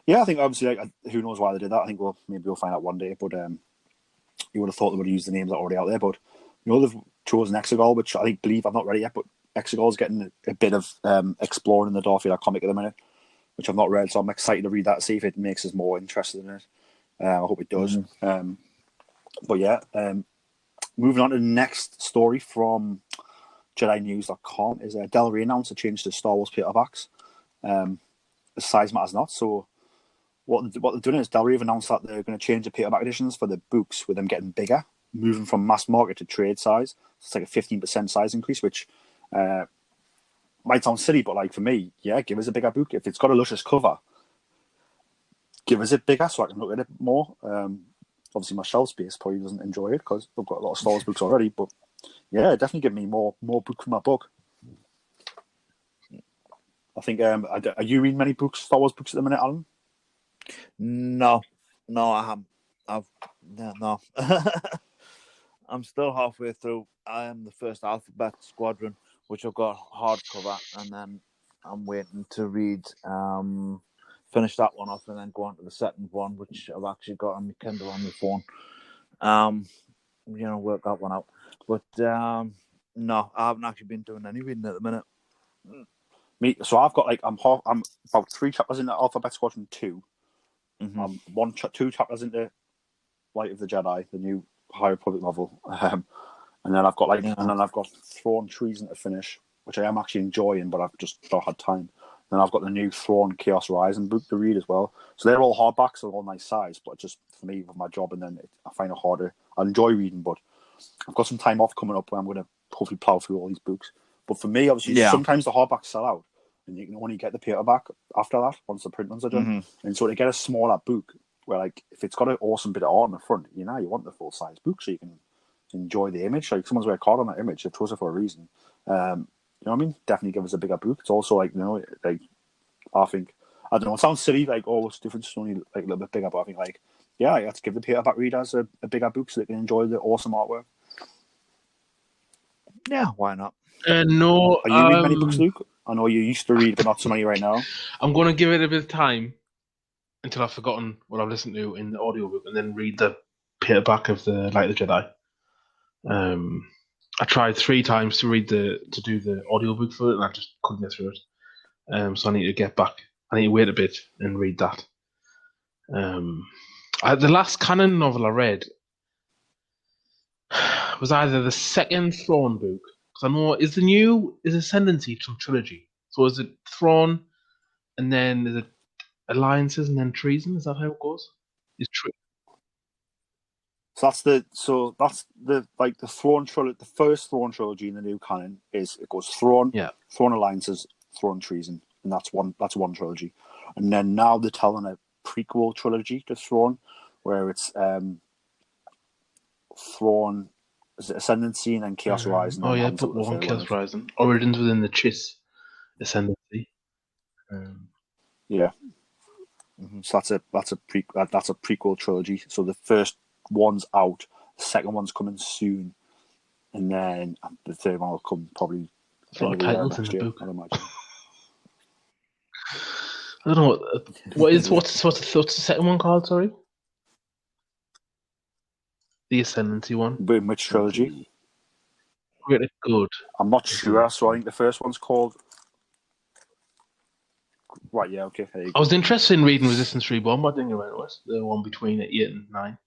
S2: Yeah, I think obviously like, who knows why they did that. I think maybe we'll find out one day, but you would have thought they would have used the names that are already out there, but they've chosen Exegol, which I believe I've not read it yet, but Exegol's getting a bit of exploring in the Darth comic at the minute, which I've not read, so I'm excited to read that, see if it makes us more interested in it. I hope it does. But yeah, moving on to the next story from JediNews.com is Del Rey announced a change to Star Wars paperbacks. The size matters not, so what they're doing is Del Rey have announced that they're going to change the paperback editions for the books with them getting bigger, moving from mass market to trade size. So it's like a 15% size increase, which might sound silly, but like for me, yeah, give us a bigger book. If it's got a luscious cover, give us it bigger so I can look at it more. Obviously, my shelf space probably doesn't enjoy it because I've got a lot of Star Wars books already, but yeah, definitely give me more books from my book. I think, are you reading many Star Wars books at the minute, Alan?
S5: No, I haven't. No. I'm still halfway through. I am the first Alphabet Squadron, which I've got hardcover, and then I'm waiting to read, finish that one off, and then go on to the second one, which I've actually got on my Kindle on my phone. Work that one out. But no, I haven't actually been doing any reading at the minute.
S2: So I've got I'm about 3 chapters into Alphabet Squadron 2.
S5: Mm-hmm.
S2: 2 chapters into Light of the Jedi, the new High Republic novel, and then I've got I've got Thrawn Treason to finish, which I am actually enjoying, but I've just not had time. Then I've got the new Thrawn Chaos Rising book to read as well. So they're all hardbacks, they're all nice size, but just for me with my job, and then I find it harder. I enjoy reading, but I've got some time off coming up where I'm going to hopefully plow through all these books. But for me, obviously, sometimes the hardbacks sell out, and you can only get the paperback after that once the print runs are done. Mm-hmm. And so to get a smaller book, where like if it's got an awesome bit of art in the front, you want the full size book so you can enjoy the image. Like someone's worked hard on that image, they've chose it for a reason. You know what I mean? Definitely give us a bigger book. It's also like I think I don't know. It sounds silly, like what's the difference? It's only like a little bit bigger, but I think you have to give the paperback readers a bigger book so they can enjoy the awesome artwork.
S5: Yeah, why not?
S4: No.
S2: Are you reading many books, Luke? I know you used to read, but not so many right now.
S4: I'm going to give it a bit of time until I've forgotten what I've listened to in the audiobook, and then read the paperback of the Light of the Jedi. I tried 3 times to do the audiobook for it, and I just couldn't get through it. So I need to get back. I need to wait a bit and read that. The last canon novel I read, was either the second Thrawn book, because I know is Ascendancy some trilogy. So is it Thrawn, and then is it Alliances, and then Treason? Is that how it goes?
S2: So that's the Thrawn trilogy. The first Thrawn trilogy in the new canon is it goes Thrawn,
S4: Yeah.
S2: Thrawn Alliances, Thrawn Treason, and that's one trilogy. And then now they're telling a prequel trilogy to Thrawn, where it's Thrawn, is it Ascendancy, and then Chaos Rising.
S4: Oh
S2: and
S4: yeah,
S2: Hands Up
S4: book
S2: the
S4: one,
S2: third
S4: Chaos
S2: one.
S4: Rising. Origins within the Chiss Ascendancy.
S2: Yeah. So that's a prequel trilogy. So the first one's out, the second one's coming soon, and then the third one will come probably
S4: There's a lot of titles in the book.
S2: I'd imagine.
S4: I don't know what's the second one called. Sorry, the Ascendancy one.
S2: But in which trilogy?
S4: Really good.
S2: I'm not sure. So I think the first one's called. Right. Yeah. Okay. There you go.
S4: I was interested in reading Resistance Reborn, but I didn't get around to it. The one between 8 and 9.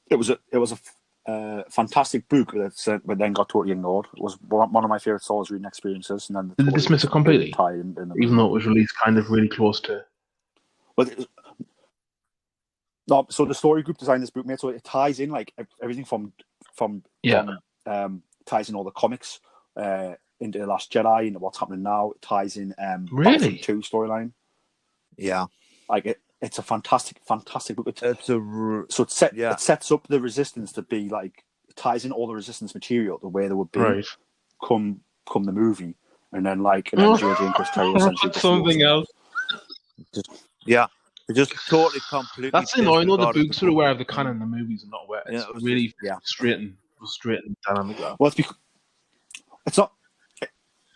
S2: It was a fantastic book but then got totally ignored. It was one of my favorite Star Wars reading experiences, and then
S4: Did they dismiss it completely?
S2: Even
S4: though it was released kind of really close to.
S2: But no, so the story group designed this book, mate. So it ties in like everything from ties in all the comics into The Last Jedi and what's happening now. It ties in
S4: Really?
S2: Battlefront 2 storyline.
S5: Yeah,
S2: like it's a fantastic book.
S5: So
S2: it sets up the Resistance to be like, it ties in all the Resistance material to where they would be come the movie, and then JJ and Chris Terrio essentially
S4: something else.
S5: They just totally completely.
S4: That's annoying. All the books are aware of the canon, and the movies are not aware. It's really frustrating dynamic.
S2: Well,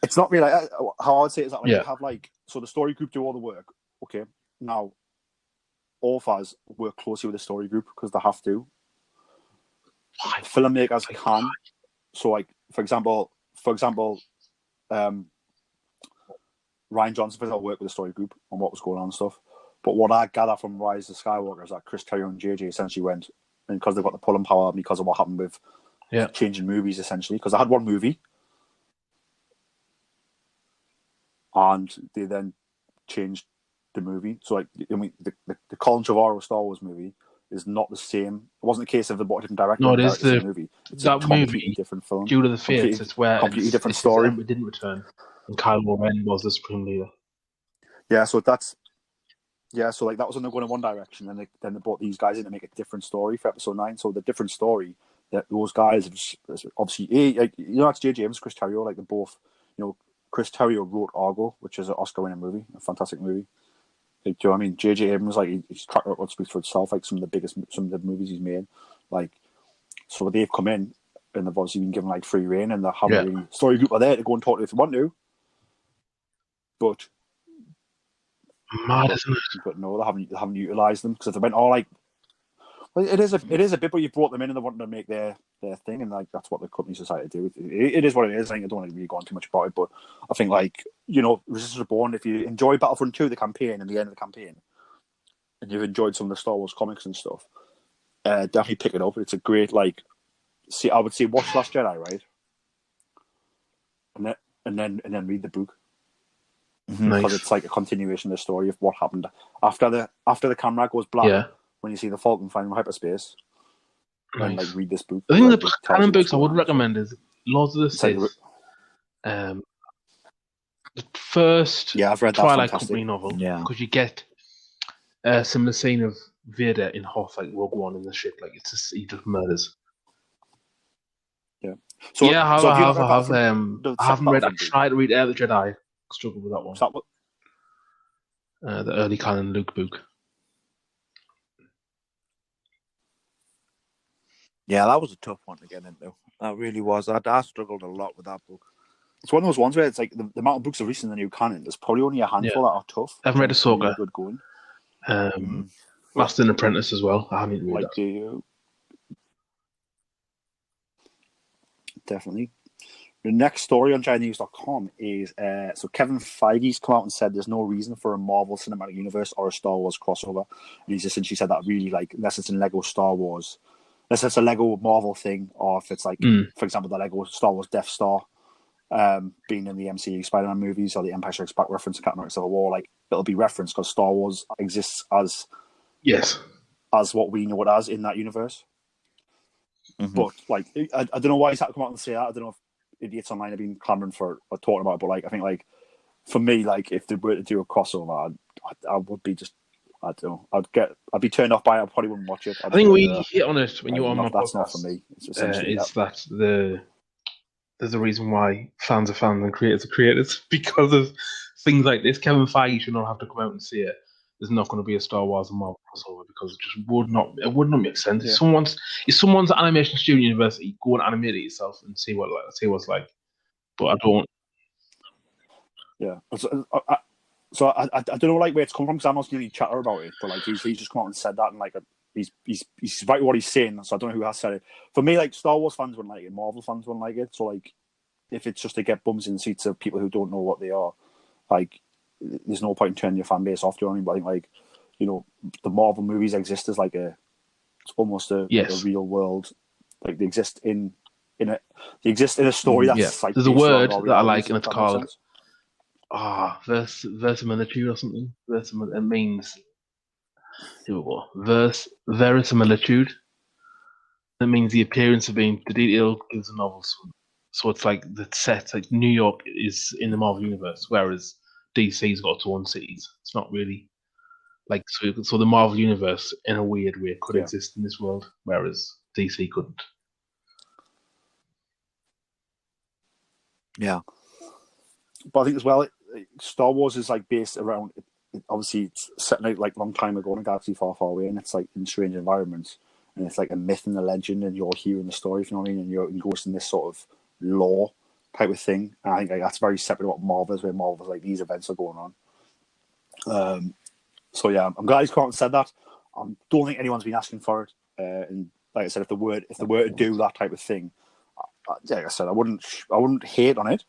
S2: it's not really like, how I would say it is that you have so the story group do all the work. Okay, now authors work closely with the story group because they have to. Filmmakers can. So, for example, Ryan Johnson for example, worked with the story group on what was going on and stuff. But what I gather from Rise of Skywalker is that Chris Terrio and JJ essentially went, and because they've got the pulling power because of what happened with changing movies, essentially, because I had one movie and they then changed the movie. So, the Colin Trevorrow Star Wars movie is not the same. It wasn't a case of they bought a different director.
S4: No, it is the
S2: movie. It's
S4: that
S2: a completely
S4: movie,
S2: different film.
S4: Due to the Fates, it's where
S2: completely different story.
S4: It didn't return, and Kylo Ren was the Supreme Leader.
S2: Yeah, so that's. Yeah, so that was only going in one direction, and then they brought these guys in to make a different story for Episode 9. So the different story that those guys have obviously, that's J.J. Abrams, Chris Terrio, they're both, Chris Terrio wrote Argo, which is an Oscar-winning movie, a fantastic movie. Do you know what I mean? J.J. Abrams, his track record speaks for itself. Some of the movies he's made, so they've come in and they've obviously been given free reign, and they haven't really. Story group are there to go and talk to if they want to, but.
S4: Mad, isn't it?
S2: But no, they haven't utilised them because if they went well, it is a bit, but you brought them in and they wanted to make their thing, and that's what the companies decided to do. It is what it is. I don't want to really go on too much about it, but I think Resistance Reborn. If you enjoy Battlefront 2, the campaign and the end of the campaign, and you've enjoyed some of the Star Wars comics and stuff, definitely pick it up. It's a great I would say watch Last Jedi, right, and then read the book. Because it's like a continuation of the story of what happened after the camera goes black when you see the Falcon flying in hyperspace. And read this book.
S4: I think the canon books I would recommend is Lords of the Sith. The first
S2: I've read that
S4: Twilight
S2: fantastic
S4: Company novel, because you get a similar scene of Vader in Hoth, like Rogue One in the ship, he just murders.
S2: Yeah.
S4: I haven't read. I tried to read Air of the Jedi. Struggled with that one. The early canon Luke book.
S5: Yeah, that was a tough one to get into. That really was. I struggled a lot with that book.
S2: It's one of those ones where it's like the amount of books released in the new canon, there's probably only a handful that are tough.
S4: I haven't read Ahsoka.
S2: Really good going.
S4: Master and Apprentice as well. I haven't read that.
S2: Definitely. The next story on GiantNews.com is so Kevin Feige's come out and said there's no reason for a Marvel Cinematic Universe or a Star Wars crossover. And he's essentially said that really, like, unless it's in Lego Star Wars, unless it's a Lego Marvel thing, or if it's like, for example, the Lego Star Wars Death Star being in the MCU Spider-Man movies or the Empire Strikes Back reference to Captain America Civil War, like, it'll be referenced because Star Wars exists as what we know it as in that universe. Mm-hmm. But like, I don't know why he's had to come out and say that. I don't know if idiots online have been clamoring for or talking about it, but like, I think, like, for me, like, if they were to do a crossover, I would be just, I don't know, I'd be turned off by it. I probably wouldn't watch it.
S4: I think we hit on it when you were on my podcast.
S2: That's not for me. It's essentially
S4: that there's a reason why fans are fans and creators are creators, because of things like this. Kevin Feige should not have to come out and say it. There's not going to be a Star Wars and Marvel crossover, because it just would not make sense. Yeah. If someone's animation studio university, go and animate it yourself and see what's like. But I don't.
S2: Yeah. So I don't know, like, where it's come from, because I'm not seeing any chatter about it. But like, he's just come out and said that, and like, he's right what he's saying. So I don't know who has said it. For me, like, Star Wars fans wouldn't like it, Marvel fans wouldn't like it. So like, if it's just to get bums in seats of people who don't know what they are, like, there's no point in turning your fan base off. Do you know what I mean? But I think, like, you know, the Marvel movies exist as like it's almost a real world. Like, they exist in a story that's like,
S4: there's a word that I like, and it's called verisimilitude or something. It means verisimilitude. That means the appearance of being the detail gives a novel. So it's like the set, like New York is in the Marvel universe, whereas DC's got its own cities. It's not really like, so the Marvel universe in a weird way could exist in this world, whereas DC couldn't.
S2: Yeah, but I think as well, Star Wars is like based around. Obviously, it's set out like long time ago in a galaxy far, far away, and it's like in strange environments, and it's like a myth and a legend, and you're hearing the story, if you know what I mean, and you're engrossed in this sort of lore type of thing. And I think, like, that's very separate to what Marvel is, where Marvel's like, these events are going on. So yeah, I'm glad he's come out and said that. I don't think anyone's been asking for it, and like I said, if they were to do that type of thing, like I said, I wouldn't hate on it,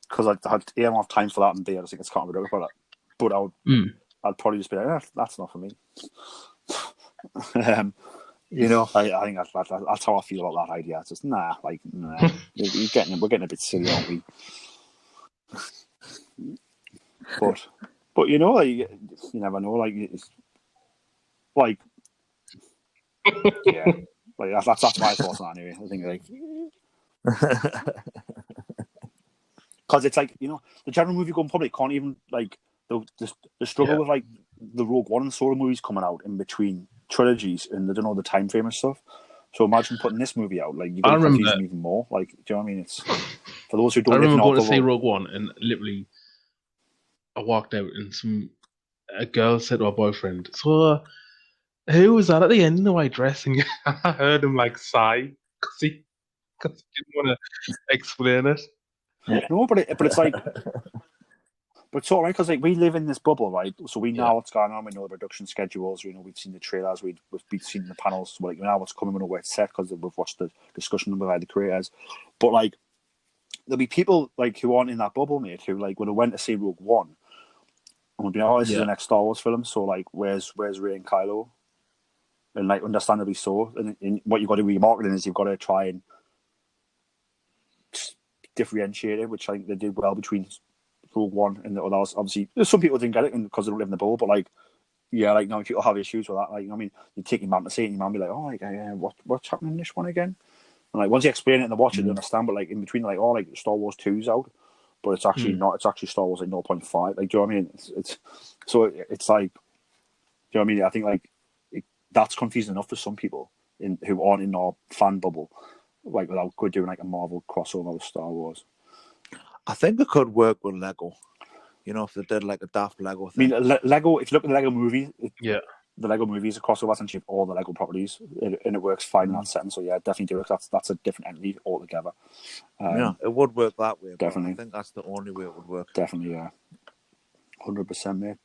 S2: because I don't have time for that, and B, I just think it's counterproductive about it. But I'd probably just be like, that's not for me. You know, I think that's how I feel about that idea. It's just nah. We're getting a bit silly, aren't we? But you know, like, you never know. Like, it's like, yeah, like that's my thoughts on that anyway. I think, like, because it's like, you know, the general movie going public can't even, like, the struggle with like the Rogue One and Solo movies coming out in between trilogies, and they don't know the time frame and stuff. So imagine putting this movie out, like, you're going to confuse them even more. Like, do you know what I mean? It's for those who don't.
S4: I remember going to see Rogue One, and literally, I walked out, and a girl said to her boyfriend, "So, who was that at the end in the white dress?" And I heard him like sigh because he didn't want to explain it.
S2: No, but it's like. But it's all right, because like, we live in this bubble, right? So we know what's going on. We know the production schedules. We know, we've seen the trailers. We've seen the panels. So, like, we know what's coming. We know where it's set, because we've watched the discussion with the creators. But like, there'll be people like who aren't in that bubble, mate, who like would have went to see Rogue One and would be, oh, this is the next Star Wars film. So like, where's Rey and Kylo? And like, understandably so. And what you've got to do with your marketing is you've got to try and differentiate it, which I think they did well between Rogue One and the others. Obviously, some people didn't get it because they don't live in the bubble, but like, yeah, like, now people have issues with that. Like, you know what I mean, you take your mum to see it, and your mum be like, oh, like, what's happening in this one again? And like, once you explain it and they watch it, they understand. But like, in between, like, oh, like, Star Wars 2's out, but it's actually not. It's actually Star Wars like 0.5. Like, do you know what I mean? It's like, do you know what I mean? I think like that's confusing enough for some people who aren't in our fan bubble, like, without doing like a Marvel crossover with Star Wars.
S5: I think it could work with Lego. You know, if they did like a daft Lego thing.
S2: I mean, Lego, if you look at the Lego movie, the Lego movie is a crossover essentially of all the Lego properties, and it works fine in that setting. So yeah, definitely do it. That's a different entity altogether.
S5: Yeah, it would work that way.
S2: Definitely.
S5: I think that's the only way it would work.
S2: Definitely, yeah. 100%, mate.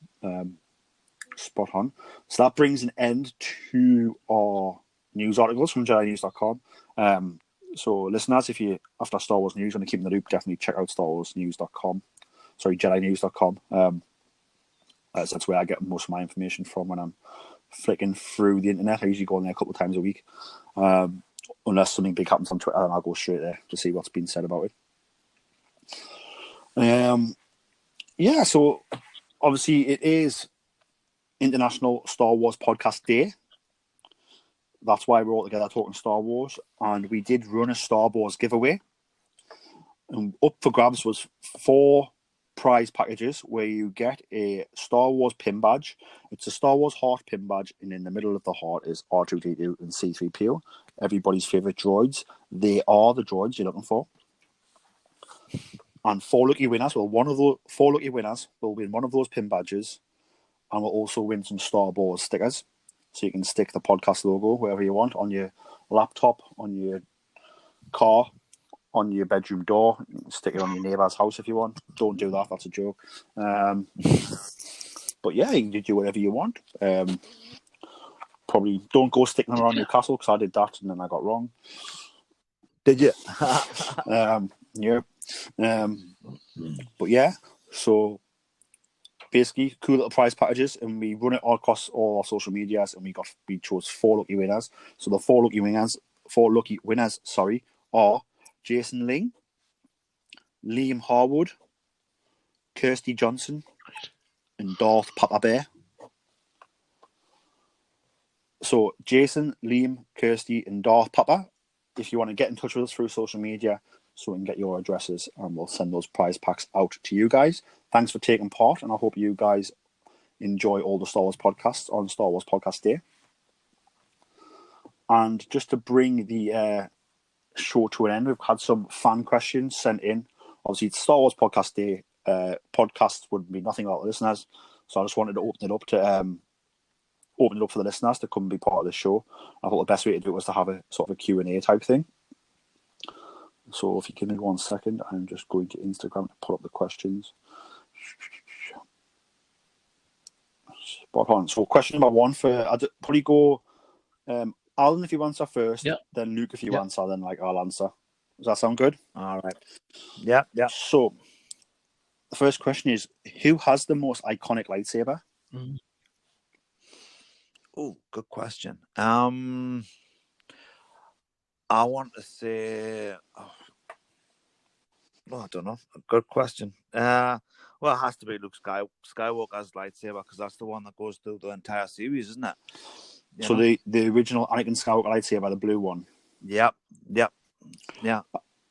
S2: Spot on. So that brings an end to our news articles from GiantNews.com. So, listeners, if you after Star Wars news want to keep in the loop, definitely check out StarWarsNews.com. Sorry, JediNews.com. That's where I get most of my information from when I'm flicking through the internet. I usually go on there a couple of times a week. Unless something big happens on Twitter, then I'll go straight there to see what's been said about it. So obviously it is International Star Wars Podcast Day. That's why we're all together talking Star Wars. And we did run a Star Wars giveaway. And up for grabs was 4 prize packages where you get a Star Wars pin badge. It's a Star Wars Hoth pin badge, and in the middle of the heart is R2D2 and C3PO, everybody's favourite droids. They are the droids you're looking for. And 4 lucky winners, well, 4 lucky winners will win one of those pin badges, and will also win some Star Wars stickers. So you can stick the podcast logo wherever you want, on your laptop, on your car, on your bedroom door. You can stick it on your neighbour's house if you want. Don't do that, that's a joke. But yeah, you can do whatever you want. Probably don't go sticking them around your castle, because I did that and then I got wrong.
S5: Did you?
S2: Yeah. But yeah, so basically cool little prize packages, and we run it all across all our social medias, and we chose 4 lucky winners. So the 4 lucky winners are Jason Ling, Liam Harwood, Kirsty Johnson, and Darth Papa Bear. So Jason, Liam, Kirsty, and Darth Papa, if you want to get in touch with us through social media, so we can get your addresses, and we'll send those prize packs out to you guys. Thanks for taking part, and I hope you guys enjoy all the Star Wars podcasts on Star Wars Podcast Day. And just to bring the show to an end, we've had some fan questions sent in. Obviously, it's Star Wars Podcast Day. Podcasts would be nothing without the listeners, so I just wanted to open it up for the listeners to come and be part of the show. I thought the best way to do it was to have a sort of a Q&A type thing. So if you give me 1 second, I'm just going to Instagram to pull up the questions. Spot on. So question number 1 I'd probably go Alan if you answer first, then Luke if you answer, then I'll answer. Does that sound good?
S5: All right. Yeah.
S2: So the first question is, who has the most iconic lightsaber?
S5: Oh, good question. I want to say, I don't know. Good question. Well, it has to be Luke Skywalker's lightsaber, because that's the one that goes through the entire series, isn't it?
S2: So the original Anakin Skywalker lightsaber, the blue one.
S5: Yep. Yeah,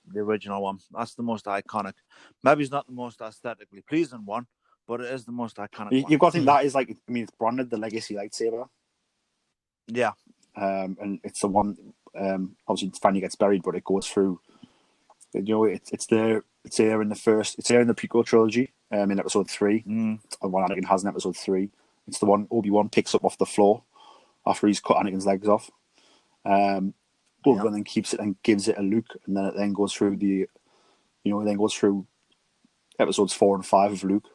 S5: the original one. That's the most iconic. Maybe it's not the most aesthetically pleasing one, but it is the most iconic one.
S2: You've got to think that is it's branded the Legacy lightsaber.
S5: Yeah.
S2: And it's the one, obviously it finally gets buried, but it goes through, it's there in the prequel trilogy, in episode 3. The one Anakin has in episode 3. It's the one Obi-Wan picks up off the floor after he's cut Anakin's legs off. Obi-Wan then keeps it and gives it a Luke, and then it then goes through episodes 4 and 5 of Luke,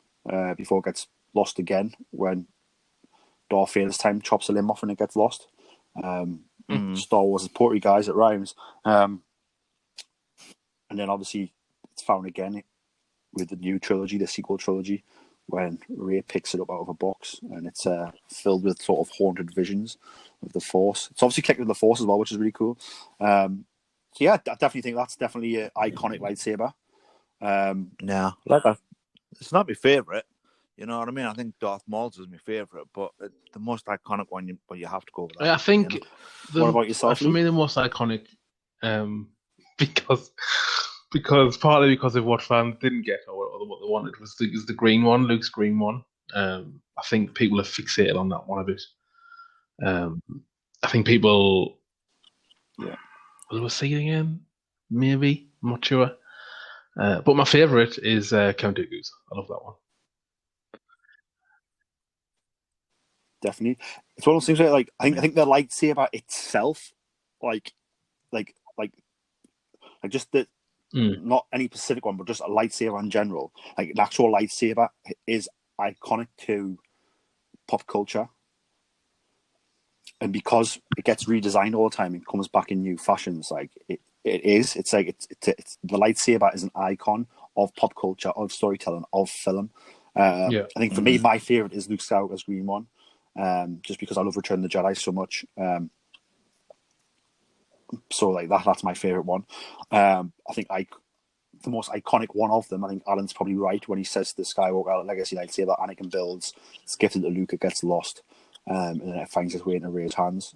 S2: before it gets lost again when Darth Vader's time chops a limb off and it gets lost. Star Wars is poetry, guys. It rhymes. And then obviously it's found again with the new trilogy, the sequel trilogy, when Rey picks it up out of a box, and it's filled with sort of haunted visions of the Force. It's obviously connected with the Force as well, which is really cool. So yeah, I definitely think that's definitely an iconic lightsaber.
S5: It's not my favourite. You know what I mean? I think Darth Maul's is my favourite, but the most iconic one, you have to go with that.
S4: I think.
S2: What about yourself,
S4: for
S2: Luke?
S4: me, the most iconic, because partly because of what fans didn't get or what they wanted was the green one, Luke's green one. I think people are fixated on that one a bit. I think people. Will we see it again? Maybe. I'm not sure. But my favourite is Count Dooku's. I love that one.
S2: Definitely, it's one of those things where I think the lightsaber itself, just the not any specific one, but just a lightsaber in general. Like an actual lightsaber is iconic to pop culture, and because it gets redesigned all the time and comes back in new fashions, It is. It's like it's the lightsaber is an icon of pop culture, of storytelling, of film.
S4: Yeah.
S2: I think for me, my favorite is Luke Skywalker's green one, just because I love Return of the Jedi so much. So like that's my favorite one. I think the most iconic one of them. I think Alan's probably right when he says the Skywalker legacy lightsaber Anakin builds. It's gifted to Luke. It gets lost. And then it finds its way into Rey's hands.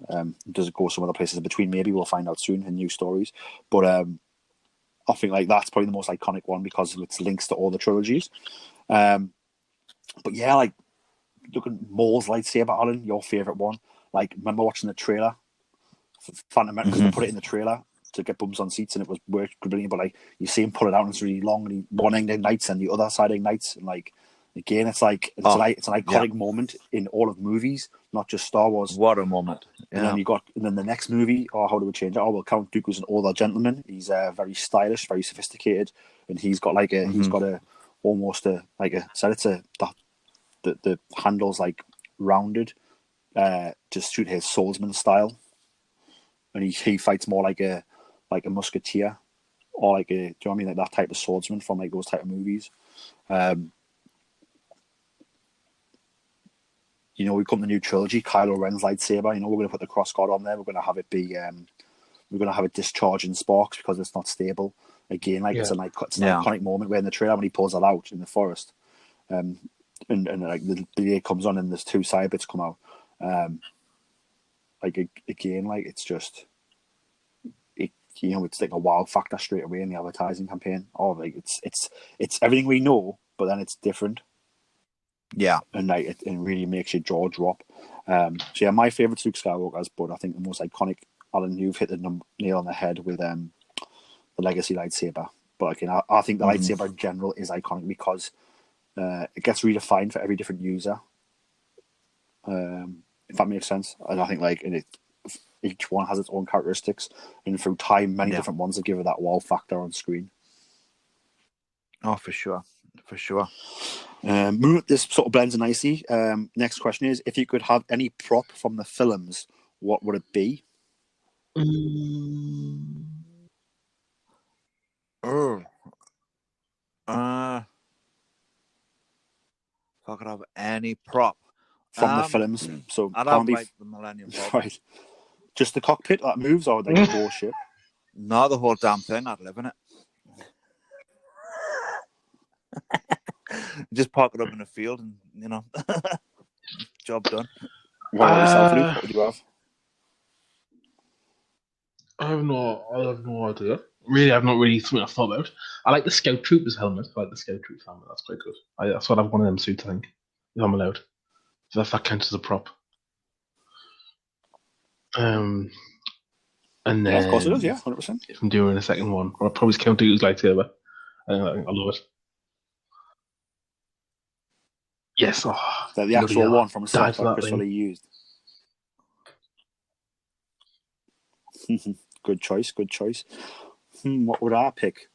S2: Does it go some other places in between? Maybe we'll find out soon in new stories. But I think like that's probably the most iconic one because of its links to all the trilogies. But yeah, like look at Maul's lightsaber, Alan, your favorite one. Like remember watching the trailer, Phantom Menace, because they put it in the trailer to get bums on seats, and it was worked brilliant. But like you see him pull it out, and it's really long, and one end ignites and the other side ignites, and like again, it's an iconic moment in all of movies, not just Star Wars.
S5: What a moment!
S2: Yeah. And then the next movie, how do we change it? Oh well, Count Dooku's an older gentleman. He's very stylish, very sophisticated, and he's got like the handles like rounded, to suit his swordsman style, and he fights more like a musketeer, or like do you know what I mean, like that type of swordsman from like those type of movies. You know, we come to the new trilogy, Kylo Ren's lightsaber. You know, we're going to put the cross guard on there. We're going to have it be, we're going to have it discharge in sparks because it's not stable. Again, like it's an iconic moment where in the trailer when he pulls it out in the forest, and like the day comes on and there's two side bits come out. Like again, like it's just, it's like a wow factor straight away in the advertising campaign. Oh, like it's everything we know, but then it's different.
S5: Yeah,
S2: and like it really makes your jaw drop. So yeah, my favourite's Luke Skywalker's, but I think the most iconic, Alan, you've hit the nail on the head with the legacy lightsaber. But again, I think the lightsaber in general is iconic because it gets redefined for every different user. If that makes sense, and I think like each one has its own characteristics, and through time, many different ones have given it that wow factor on screen.
S5: Oh, for sure.
S2: This sort of blends nicely. Next question is, if you could have any prop from the films, what would it be?
S5: If I could have any prop
S2: from the films, so
S5: I'd have like the Millennium Falcon.
S2: Right. Just the cockpit that moves, or like the whole ship?
S5: No, the whole damn thing. I'd live in it. Just park it up in the field, and job done.
S2: What about yourself, Luke? What would you have?
S4: I have no idea. Really, I've not really something I've thought about. I like the Scout Trooper's helmet. I like the Scout Troopers helmet. That's quite good. That's what I've one of them suits, I think, if I'm allowed. So if that counts as a prop. And then,
S2: yeah, of course it does. Yeah, 100%.
S4: If I'm doing a second one, I'll probably Count Dooku's lightsaber. I love it. Yes,
S2: the actual one from a set that Chris Lee used. Good choice. What would I pick?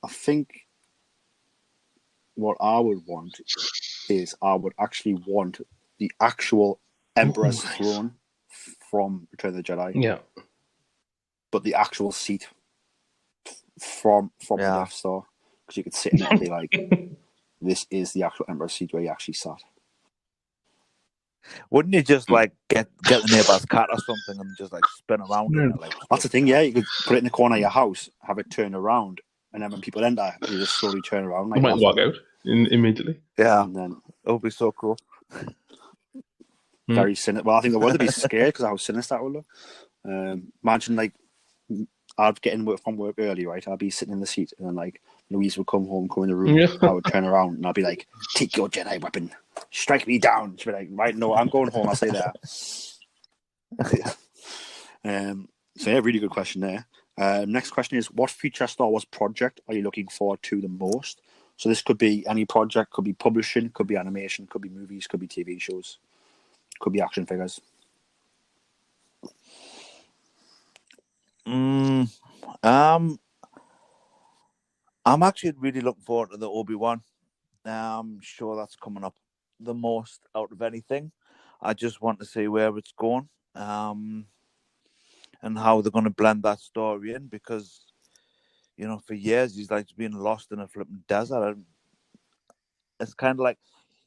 S2: I think what I would want is I would actually want the actual Emperor's throne from Return of the Jedi.
S4: Yeah.
S2: But the actual seat from the Death Star. Because you could sit in it and be like, this is the actual Emperor's seat where he actually sat.
S5: Wouldn't you just like get the neighbor's cat or something and just like spin around in it? Like,
S2: that's the thing, yeah. You could put it in the corner of your house, have it turn around, and then when people enter, you just slowly turn around. Like,
S4: you might walk out immediately.
S5: Yeah,
S2: and then
S5: it would be so cool.
S2: Very sinister. Well, I think the world would be scared because how sinister that would look. Imagine like I'd get in from work early, right? I'd be sitting in the seat, and then like Louise would come in the room. I would turn around and I'd be like, "Take your Jedi weapon, strike me down." She'd be like, "Right, no, I'm going home. I'll stay there." So yeah, really good question there. Next question is, what future Star Wars project are you looking forward to the most? So this could be any project, could be publishing, could be animation, could be movies, could be TV shows, could be action figures.
S5: I'm actually really looking forward to the Obi-Wan show that's coming up the most out of anything. I just want to see where it's going. and how they're going to blend that story in, because for years he's like been lost in a flipping desert. And it's kind of like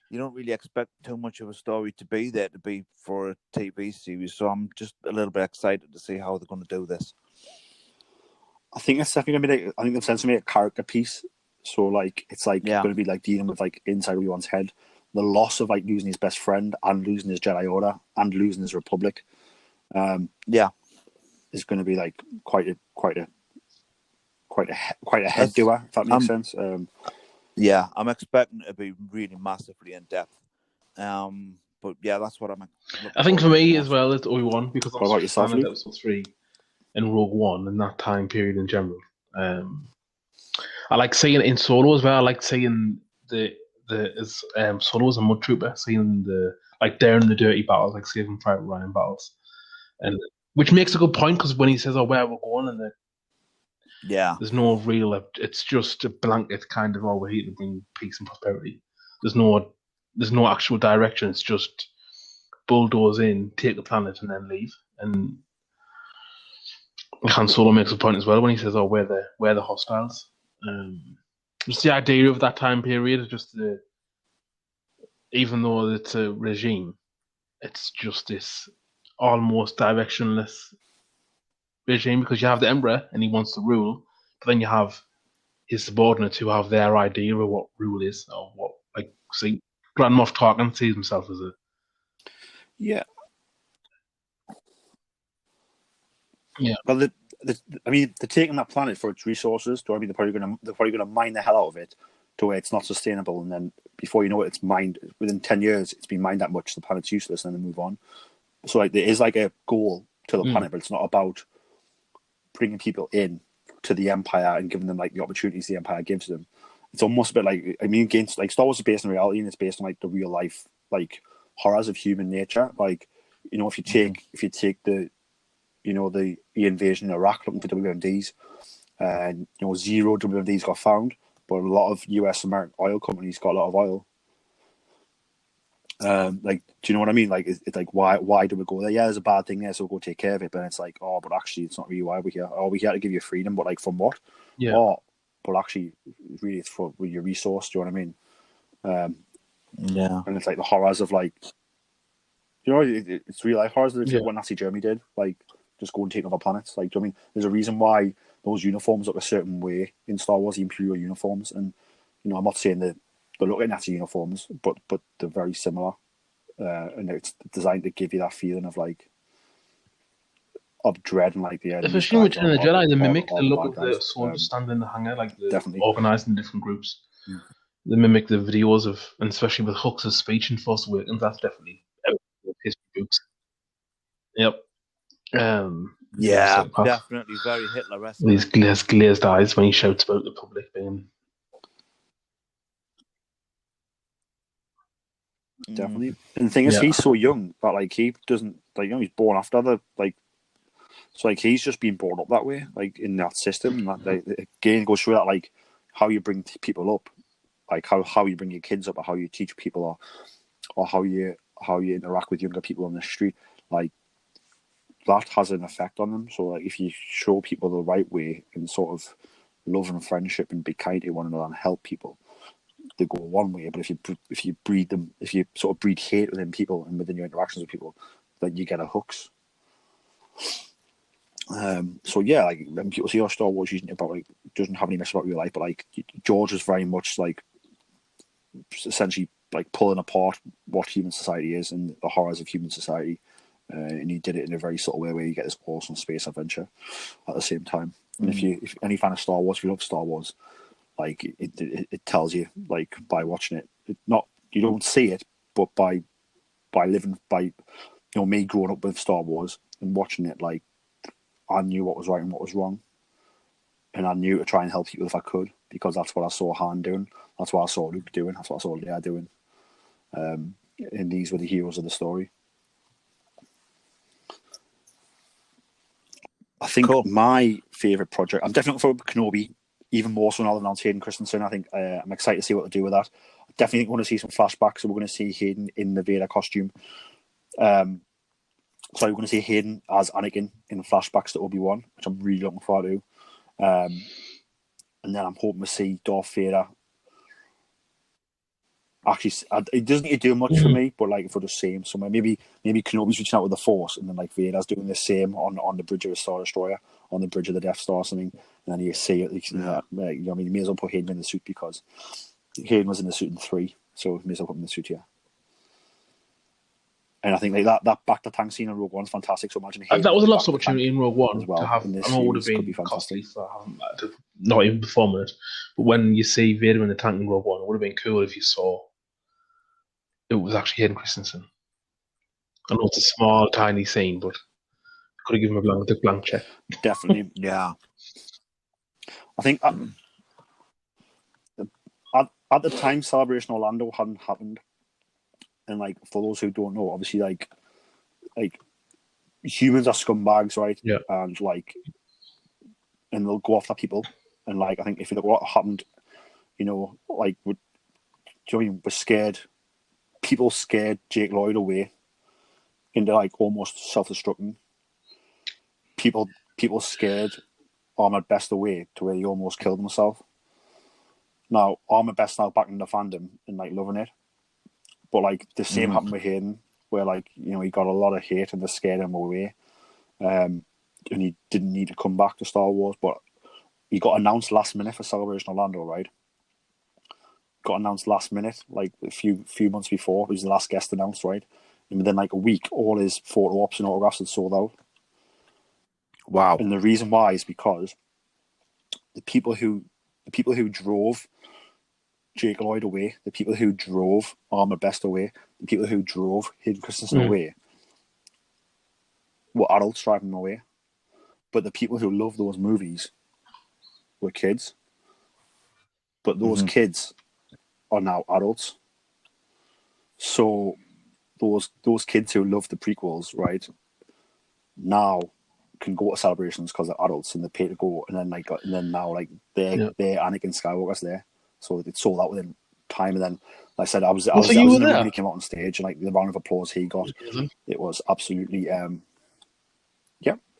S5: you don't really expect too much of a story to be there to be for a TV series. So I'm just a little bit excited to see how they're going to do this.
S2: I think it's definitely going to be I think they've sent to me a character piece. So like it's like going to be like dealing with like inside Obi-Wan's head, the loss of like losing his best friend and losing his Jedi Order and losing his Republic. Is going to be like quite a head doer, if that makes sense.
S5: Yeah, I'm expecting it to be really massively in depth. But yeah, that's what I'm.
S4: I think for me as well, it's Obi-Wan, because
S2: What about yourself,
S4: I'm Episode 3 and Rogue One and that time period in general. I like seeing it in Solo as well. I like seeing Solo as a mud trooper, seeing during the dirty battles, like Saving Private Ryan battles, and which makes a good point, because when he says, "Oh, where we're going," and there's no real. It's just a blanket kind of, we're here to bring peace and prosperity. There's no actual direction. It's just bulldoze in, take the planet, and then leave. And Han Solo makes a point as well when he says, "Oh, we're the hostiles." Just the idea of that time period is just even though it's a regime, it's just this almost directionless regime, because you have the Emperor and he wants to rule, but then you have his subordinates who have their idea of what rule is, or what, like, see, Grand Moff Tarkin sees himself as a
S2: Well, they're taking that planet for its resources. Do I mean they're probably going to mine the hell out of it to where it's not sustainable, and then before you know it, it's mined within 10 years. It's been mined that much, the planet's useless, and then they move on. So like there is like a goal to the planet, but it's not about bringing people in to the Empire and giving them like the opportunities the Empire gives them. It's almost a bit like, against like Star Wars is based on reality, and it's based on like the real life like horrors of human nature. Like if you take the the invasion in Iraq looking for WMDs, and 0 WMDs got found, but a lot of US American oil companies got a lot of oil. Do you know what I mean? Like, it's like, why do we go there? Yeah, there's a bad thing there, so we'll go take care of it. But it's like, but actually, it's not really why we're here. We're here to give you freedom, but like, from what?
S4: Yeah.
S2: But actually, really, it's for your resource. Do you know what I mean? And it's like the horrors of like, it's real life horrors of what Nazi Germany did. Like, just go and take over planets. Like, do you know what I mean? There's a reason why those uniforms look a certain way in Star Wars, the Imperial uniforms, and I'm not saying that they look like Nazi uniforms, but they're very similar, and it's designed to give you that feeling of like of dread and like the enemy.
S4: Especially in Return of the Jedi, they mimic the look of the soldiers standing in the hangar, like
S2: definitely
S4: organised in different groups. They mimic the videos of, and especially with Hux' speech in Force Awakens, that's definitely history books. Yep.
S5: Definitely very Hitler-esque.
S4: These glazed eyes when he shouts about the public being.
S2: Definitely. And the thing is, he's so young that like he doesn't he's born after the so like he's just been brought up that way, like in that system. That again goes through that like how you bring people up, like how you bring your kids up, or how you teach people, or how you interact with younger people on the street, like that has an effect on them. So like if you show people the right way and sort of love and friendship and be kind to one another and help people, they go one way. But if you sort of breed hate within people and within your interactions with people, then you get a hooks. So yeah, like when people see Star Wars using it about like doesn't have any mess about real life, but like George was very much like essentially like pulling apart what human society is and the horrors of human society, and he did it in a very subtle way where you get this awesome space adventure at the same time. And if any fan of Star Wars, if you love Star Wars, like it tells you like by watching it, you don't see it, but by living by me growing up with Star Wars and watching it, like I knew what was right and what was wrong, and I knew to try and help people if I could, because that's what I saw Han doing, that's what I saw Luke doing, that's what I saw Leia doing, and these were the heroes of the story. I think my favourite project, I'm definitely looking for Kenobi, even more so now than Hayden Christensen. I think I'm excited to see what they do with that. I definitely want to see some flashbacks, so we're going to see Hayden in the Vader costume. So we're going to see Hayden as Anakin in flashbacks to Obi-Wan, which I'm really looking forward to. And then I'm hoping to see Darth Vader. Actually, it doesn't need to do much for me, but like if we're the same somewhere, maybe Kenobi's reaching out with the Force, and then like Vader's doing the same on the bridge of the Star Destroyer, on the bridge of the Death Star, or something. And then you see it. You know, you may as well put Hayden in the suit because Hayden was in the suit in 3, so may as well put him in the suit here. And I think like that back to tank scene in Rogue One's fantastic. So imagine Hayden
S4: that was a lost
S2: back to
S4: opportunity in Rogue One
S2: as well
S4: to have.
S2: in this
S4: I know it would have
S2: series could be
S4: been costly
S2: fantastic.
S4: for not even performing it, but when you see Vader in the tank in Rogue One, it would have been cool if you saw it was actually Hayden Christensen. I know it's a small, tiny scene, but could have given him a blank check.
S2: Definitely.
S5: Yeah.
S2: I think at the time, Celebration Orlando hadn't happened, and like for those who don't know, obviously like humans are scumbags, right?
S4: Yeah.
S2: And they'll go after people, and like I think if you look what happened, you know, like we're scared. People scared Jake Lloyd away into like almost self-destructing. People scared Ahmed Best away to where he almost killed himself. Now Ahmed Best now back in the fandom and like loving it, but like the same happened with Hayden, where like you know he got a lot of hate and they scared him away, and he didn't need to come back to Star Wars, but he got announced last minute for Celebration Orlando, right? Got announced last minute, like a few months before. He was the last guest announced, right? And within like a week, all his photo ops and autographs had sold out.
S5: Wow.
S2: And the reason why is because the people who drove Jake Lloyd away, the people who drove Armour Best away, the people who drove Hayden Christensen away were adults driving them away. But the people who loved those movies were kids. But those kids are now adults. So those kids who love the prequels, right, now can go to celebrations because they're adults and they pay to go, and then now like their Anakin Skywalker's there, so it's sold out within time. And then, like I said, I was in the room when he came out on stage, and like the round of applause he got, it was absolutely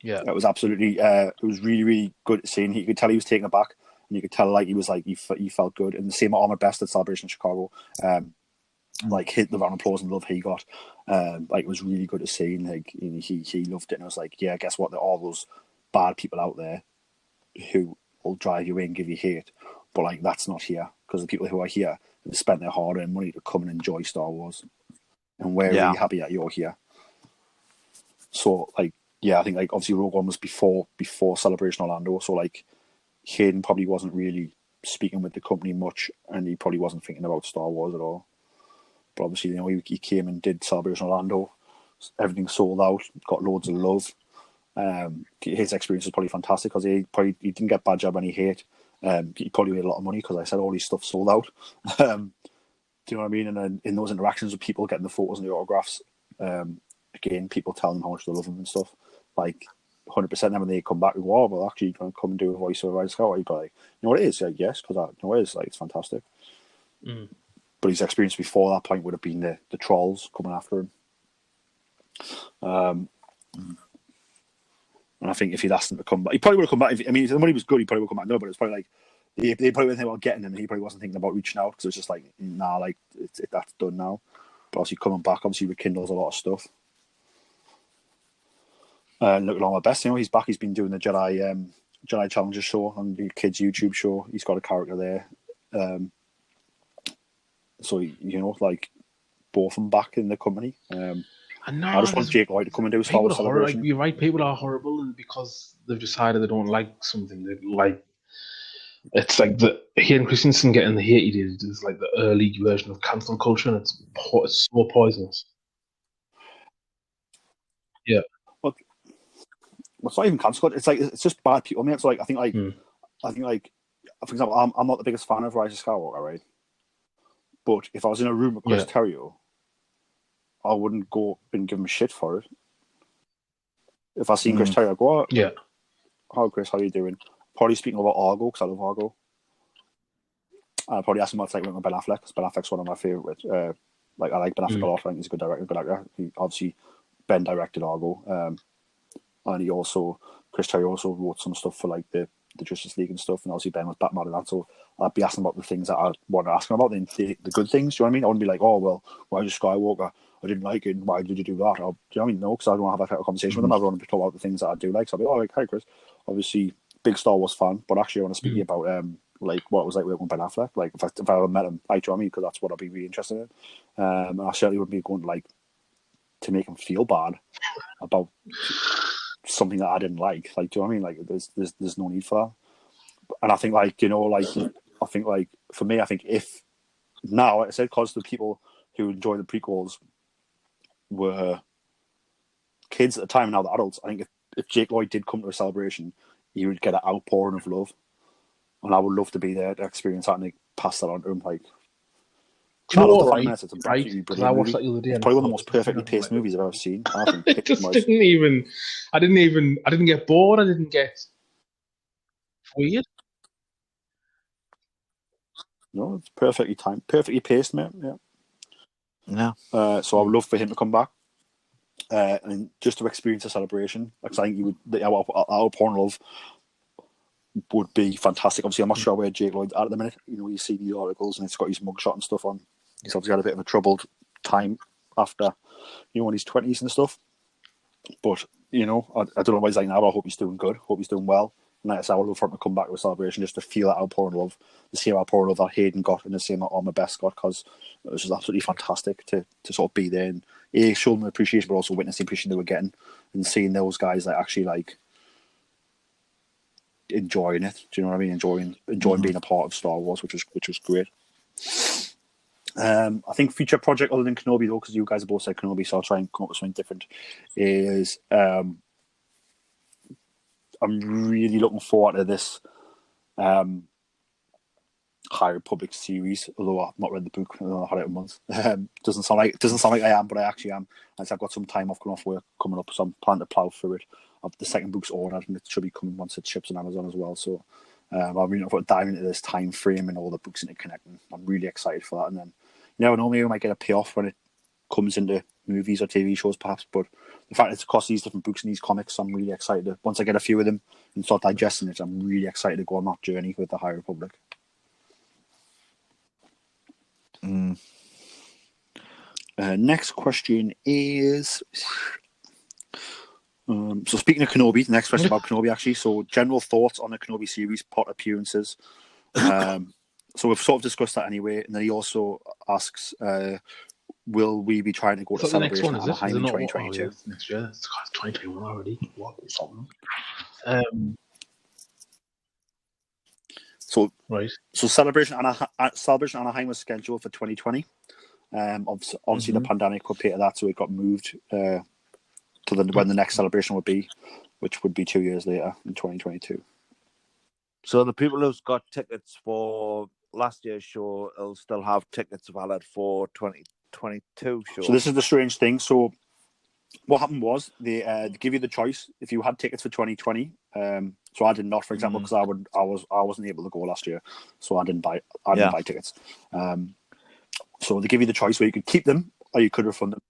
S2: it was absolutely it was really, really good to see. And you could tell he was taken aback, and you could tell like he was like he felt good. And the same at Armour Best at Celebration Chicago, like hit the round of applause and love he got. Like it was really good to see, and like he loved it. And I was like, yeah, guess what? There are all those bad people out there who will drive you in, give you hate, but like that's not here, because the people who are here have spent their hard-earned money to come and enjoy Star Wars, and we're really happy that you're here. So like, yeah, I think like obviously Rogue One was before Celebration Orlando, so like Hayden probably wasn't really speaking with the company much, and he probably wasn't thinking about Star Wars at all. But obviously, you know, he came and did Celebration Orlando. Everything sold out, got loads of love. His experience was probably fantastic because he didn't get bad job any hate. He probably made a lot of money because I said all his stuff sold out. Do you know what I mean? And then in those interactions with people getting the photos and the autographs, again, people telling them how much they love him and stuff. Like 100%. Then when they come back and go, oh, well, actually, you come and do a voice over Rise of Skywalker, you'd be like, you know what it is? Like, yes, because I know it is. Like, it's fantastic. But his experience before that point would have been the trolls coming after him. And I think if he'd asked him to come back, he probably would have come back. If the money was good, he probably would have come back. No, but it's probably like they probably were thinking about getting him, and he probably wasn't thinking about reaching out because it was just like, nah, like that's done now. But obviously coming back, obviously rekindles a lot of stuff. Look at Armour Best, you know, he's back. He's been doing the Jedi Challenges show on the kids' YouTube show. He's got a character there. So, you know, like, both of them back in the company. I just want Jake Lloyd to come and do a Star Wars celebration.
S4: Like, you're right, people are horrible, and because they've decided they don't like something, they like. It's like the Hayden Christensen getting the hate he did is like the early version of cancel culture, and it's so poisonous. Yeah.
S2: Well, it's not even cancel culture. It's like it's just bad people. I mean, it's like I think like for example, I'm not the biggest fan of Rise of Skywalker, right? But if I was in a room with Chris Terrio, I wouldn't go and give him shit for it. If I seen Chris Terrio, I'd go, "Hi Chris, how you doing?" Probably speaking about Argo, because I love Argo. I'd probably ask him what it's like working with Ben Affleck, because Ben Affleck's one of my favourite. I like Ben Affleck a lot. I think he's a good director, good actor. He obviously Ben directed Argo, and Chris Terry also wrote some stuff for like the Justice League and stuff, and obviously Ben was Batman and that. So I'd be asking about the things that I want to ask him about, the good things. Do you know what I mean? I wouldn't be like, oh well, why did Skywalker? I didn't like it. Why did you do that? Or, do you know what I mean? No, because I don't want to have a conversation with him. I want to talk about the things that I do like. So I'll be, oh, hi Chris. Obviously, big Star Wars fan, but actually I want to speak to you about like what it was like working with Ben Affleck. Like if I ever met him, like, do you know what I mean? Because that's what I'd be really interested in. And I certainly wouldn't be going to make him feel bad about something that I didn't like. Like, do you know what I mean? Like, there's no need for that. And I think, for me, I think if now, like I said, because the people who enjoy the prequels were kids at the time, and now they're adults, I think if Jake Lloyd did come to a celebration, he would get an outpouring of love. And I would love to be there to experience that and pass that on to him. Like,
S4: Do you know what,
S2: it's
S4: right?
S2: absolutely
S4: Because I watched that the other day.
S2: It's probably one of the most perfectly paced movies I've ever seen. I think
S4: I didn't get bored. I didn't get weird.
S2: No, it's perfectly timed, perfectly paced, mate.
S5: Yeah.
S2: So I would love for him to come back and just to experience a celebration. Because I think our outpouring love would be fantastic. Obviously, I'm not sure where Jake Lloyd's at the minute. You know, you see the articles and it's got his mugshot and stuff on. He's obviously had a bit of a troubled time after, in his 20s and stuff. But, I don't know what he's like now, but I hope he's doing good. Hope he's doing well. And like I said, I would love for him to come back to a celebration just to feel that outpouring love, the same outpouring love that Hayden got and the same that Armor Best got, because it was just absolutely fantastic to sort of be there and show them appreciation, but also witness the appreciation they were getting and seeing those guys that actually enjoying it. Do you know what I mean? Enjoying being a part of Star Wars, which was great. I think future project other than Kenobi though, because you guys have both said Kenobi, so I'll try and come up with something different. Is I'm really looking forward to this High Republic series, although I've not read the book. I've had it a month. Doesn't sound like I am, but I actually am. As I've got some time off coming off work coming up, so I'm planning to plough through it. The second book's ordered, and it should be coming once it ships on Amazon as well. So I'm really looking forward to diving into this time frame and all the books interconnecting. I'm really excited for that. And then, normally we might get a payoff when it comes into movies or TV shows, perhaps. But the fact it's across these different books and these comics, I'm really excited. Once I get a few of them and start digesting it, I'm really excited to go on that journey with the High Republic. Next question is... so speaking of Kenobi, the next question about Kenobi actually. So general thoughts on the Kenobi series, plot appearances. So we've sort of discussed that anyway. And then he also asks, will we be trying to go to Celebration at Anaheim in 2022?
S4: Next year. It's 2021 already. What? Something.
S2: So
S4: right.
S2: So Celebration Anaheim was scheduled for 2020. Obviously the pandemic put to that, so it got moved to when the next celebration would be, which would be 2 years later in 2022.
S5: So the people who've got tickets for last year's show will still have tickets valid for 2022 show.
S2: So this is the strange thing. So what happened was they give you the choice if you had tickets for 2020. So I did not, for example, because I wasn't able to go last year, so I didn't buy tickets. So they give you the choice where you could keep them or you could refund them.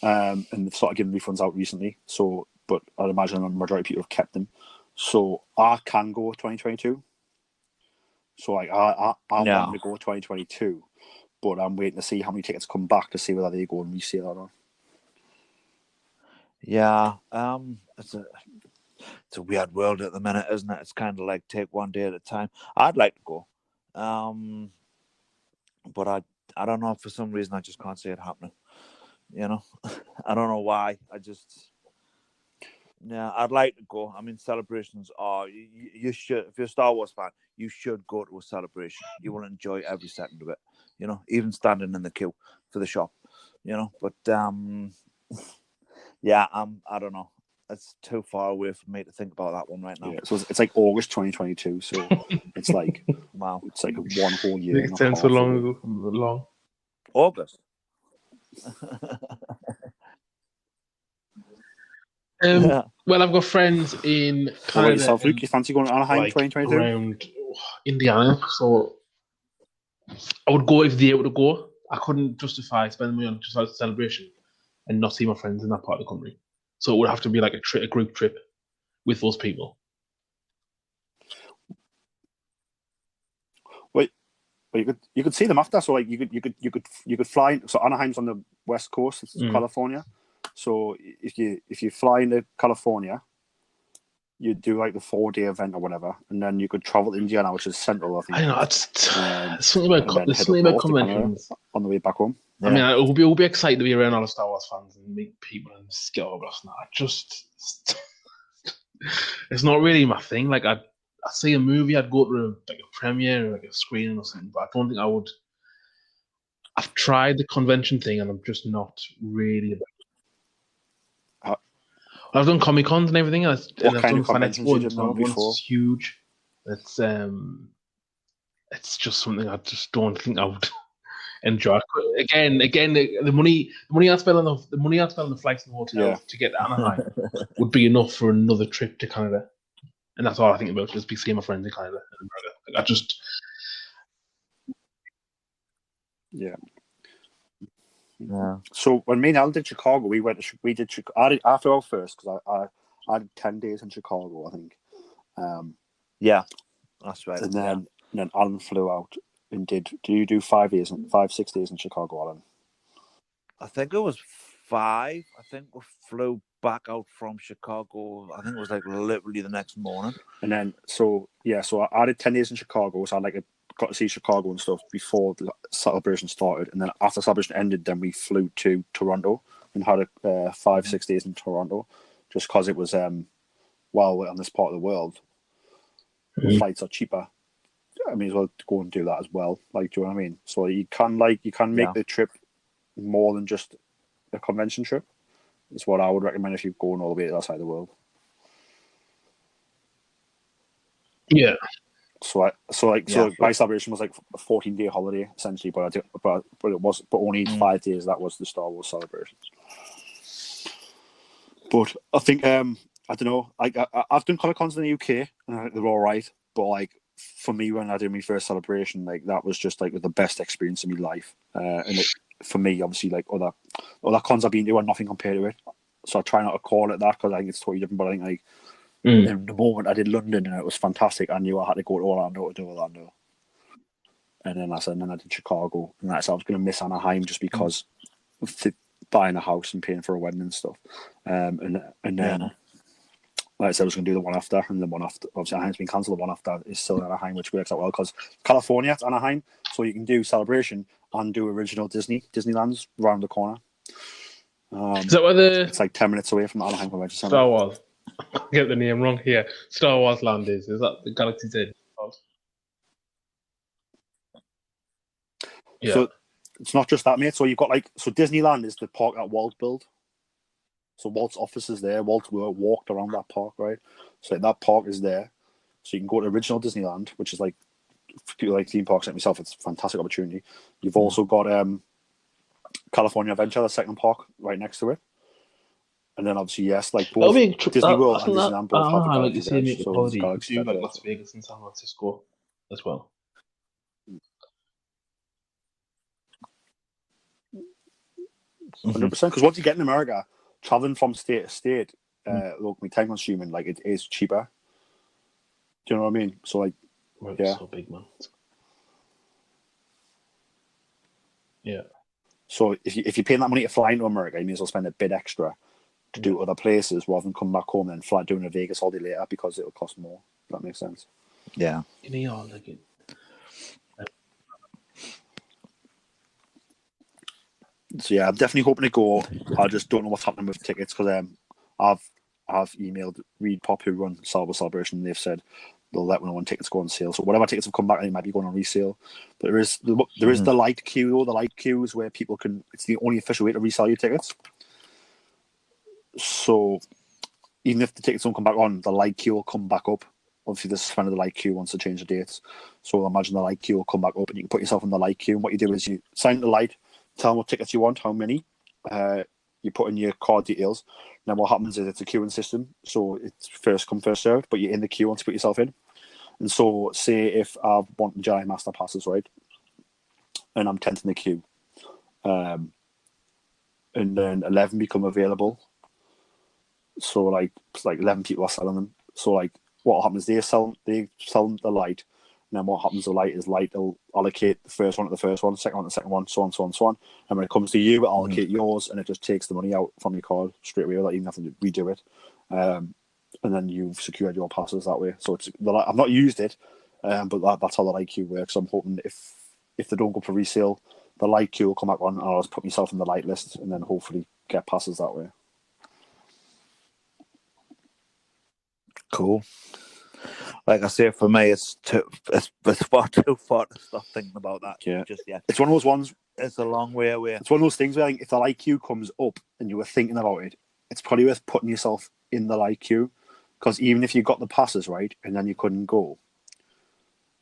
S2: And they've sort of given refunds out recently. So, but I'd imagine the majority of people have kept them. So I can go 2022. So like I want to go 2022, but I'm waiting to see how many tickets come back to see whether they go and resale or not.
S5: Yeah, it's a weird world at the minute, isn't it? It's kind of like take one day at a time. I'd like to go, but I don't know, for some reason I just can't see it happening. I don't know why. I'd like to go. I mean, celebrations are, you should, if you're a Star Wars fan, you should go to a celebration. You will enjoy every second of it, even standing in the queue for the shop, but I don't know. It's too far away for me to think about that one right now.
S2: Yeah, so it's like August 2022, so it's like, wow, it's like one whole year.
S4: It sounds so long.
S5: August.
S4: Well, I've got friends in Canada.
S2: What about yourself, Luke? You fancy going to Anaheim 2022?
S4: Around Indiana, so I would go if they were to go. I couldn't justify spending money on just a celebration and not see my friends in that part of the country. So it would have to be like a group trip with those people.
S2: Well, you could see them after. So like you could fly. So Anaheim's on the west coast. It's California. So if you fly into California, you do like the 4-day event or whatever, and then you could travel to Indiana, which is central, I think.
S4: I don't know. It's something about conventions
S2: on the way back home.
S4: Yeah. I mean, it will be exciting to be around all the Star Wars fans and meet people and get all that. It's not really my thing. Like I see a movie, I'd go to like a premiere or like a screening or something, but I don't think I would. I've tried the convention thing, and I'm just not really about. I've done Comic Cons and everything.
S2: What kind of conventions you did know before?
S4: It's huge. It's just something I just don't think I would enjoy. Again, the money I spend on the flights and the hotels to get to Anaheim would be enough for another trip to Canada, and that's all I think about. Just be seeing my friends in Canada and America. Like, I just
S5: Yeah.
S2: So when me and Alan did Chicago, we did Chicago after our first because I had 10 days in Chicago, I think.
S5: Yeah, that's right.
S2: And then Alan flew out and did you do 6 days in Chicago, Alan?
S5: I think it was 5. I think we flew back out from Chicago. I think it was like literally the next morning.
S2: And then so I did 10 days in Chicago, so I got to see Chicago and stuff before the celebration started, and then after the celebration ended, then we flew to Toronto and had 5-6 days in Toronto, just because it was on this part of the world, flights are cheaper. I mean, as well go and do that as well. Like, do you know what I mean? So you can make the trip more than just a convention trip. It's what I would recommend if you're going all the way to that side of the world.
S4: Yeah.
S2: So my celebration was like a 14-day holiday essentially, but only 5 days. That was the Star Wars celebration. But I think I don't know. Like I've done Comic Cons in the UK, and they're all right. But like for me, when I did my first celebration, like that was just like the best experience of my life. And for me, obviously, like other cons I've been to are nothing compared to it. So I try not to call it that because I think it's totally different. But I think like. In the moment I did London and it was fantastic, I knew I had to go to Orlando to do Orlando. And then I did Chicago, and I said I was going to miss Anaheim just because of buying a house and paying for a wedding and stuff. And then, like I said, I was going to do the one after, and the one after, obviously Anaheim's been cancelled. The one after is still in Anaheim, which works out well because California, it's Anaheim, so you can do celebration and do original Disneyland's around the corner.
S4: Is that where
S2: it's like 10 minutes away from the Anaheim Convention Center.
S4: Star Wars? I get the name wrong here. Star Wars Land is that the Galaxy's Edge? Yeah.
S2: So it's not just that, mate. So you've got Disneyland is the park that Walt built. So Walt's office is there. Walt walked around that park, right? So that park is there. So you can go to original Disneyland, which is like for people like theme parks like myself, it's a fantastic opportunity. You've also got California Adventure, the second park right next to it. And then obviously, yes, like both Disney World and Disneyland both have a Galaxy's Edge. So
S4: you could do like Las Vegas and San Francisco as well.
S2: 100%. Because once you get in America, traveling from state to state, will be time consuming. Like it is cheaper. Do you know what I mean? So like,
S4: it's so big, man. Yeah.
S2: So if you're paying that money to fly into America, you may as well spend a bit extra to do other places rather than come back home and fly doing a Vegas holiday later because it'll cost more. If that makes sense.
S5: Yeah.
S2: So yeah, I'm definitely hoping to go. I just don't know what's happening with tickets because I've emailed Reed Pop who run Star Wars Celebration. And they've said they'll let me know when tickets go on sale. So whatever tickets have come back, they might be going on resale. But there is the light queue though. The light queue is where people can. It's the only official way to resell your tickets. So even if the tickets don't come back on, the light queue will come back up. Obviously, they suspended the light queue once they change the dates. So I imagine the light queue will come back up and you can put yourself in the light queue. And what you do is you sign the light, tell them what tickets you want, how many. You put in your card details. Then what happens is it's a queuing system. So it's first come, first served, but you're in the queue once you put yourself in. And so say if I want Jedi Master Passes, right? And I'm 10th in the queue. and then 11 become available. So like it's like 11 people are selling them. So like what happens? They sell the light, and then what happens to light is light will allocate the first one to the first one, second one to the second one, so on, so on, so on. And when it comes to you, it allocate yours, and it just takes the money out from your card straight away without even having to redo it. And then you've secured your passes that way. So it's I've not used it, but that's how the light queue works. So I'm hoping if they don't go for resale, the light queue will come back on, and I'll just put myself in the light list, and then hopefully get passes that way.
S5: Cool. Like I say, for me, it's far too far to stop thinking about that just yet.
S2: It's one of those ones.
S5: It's a long way away.
S2: It's one of those things where if the light queue comes up and you were thinking about it, it's probably worth putting yourself in the light queue, because even if you got the passes right and then you couldn't go,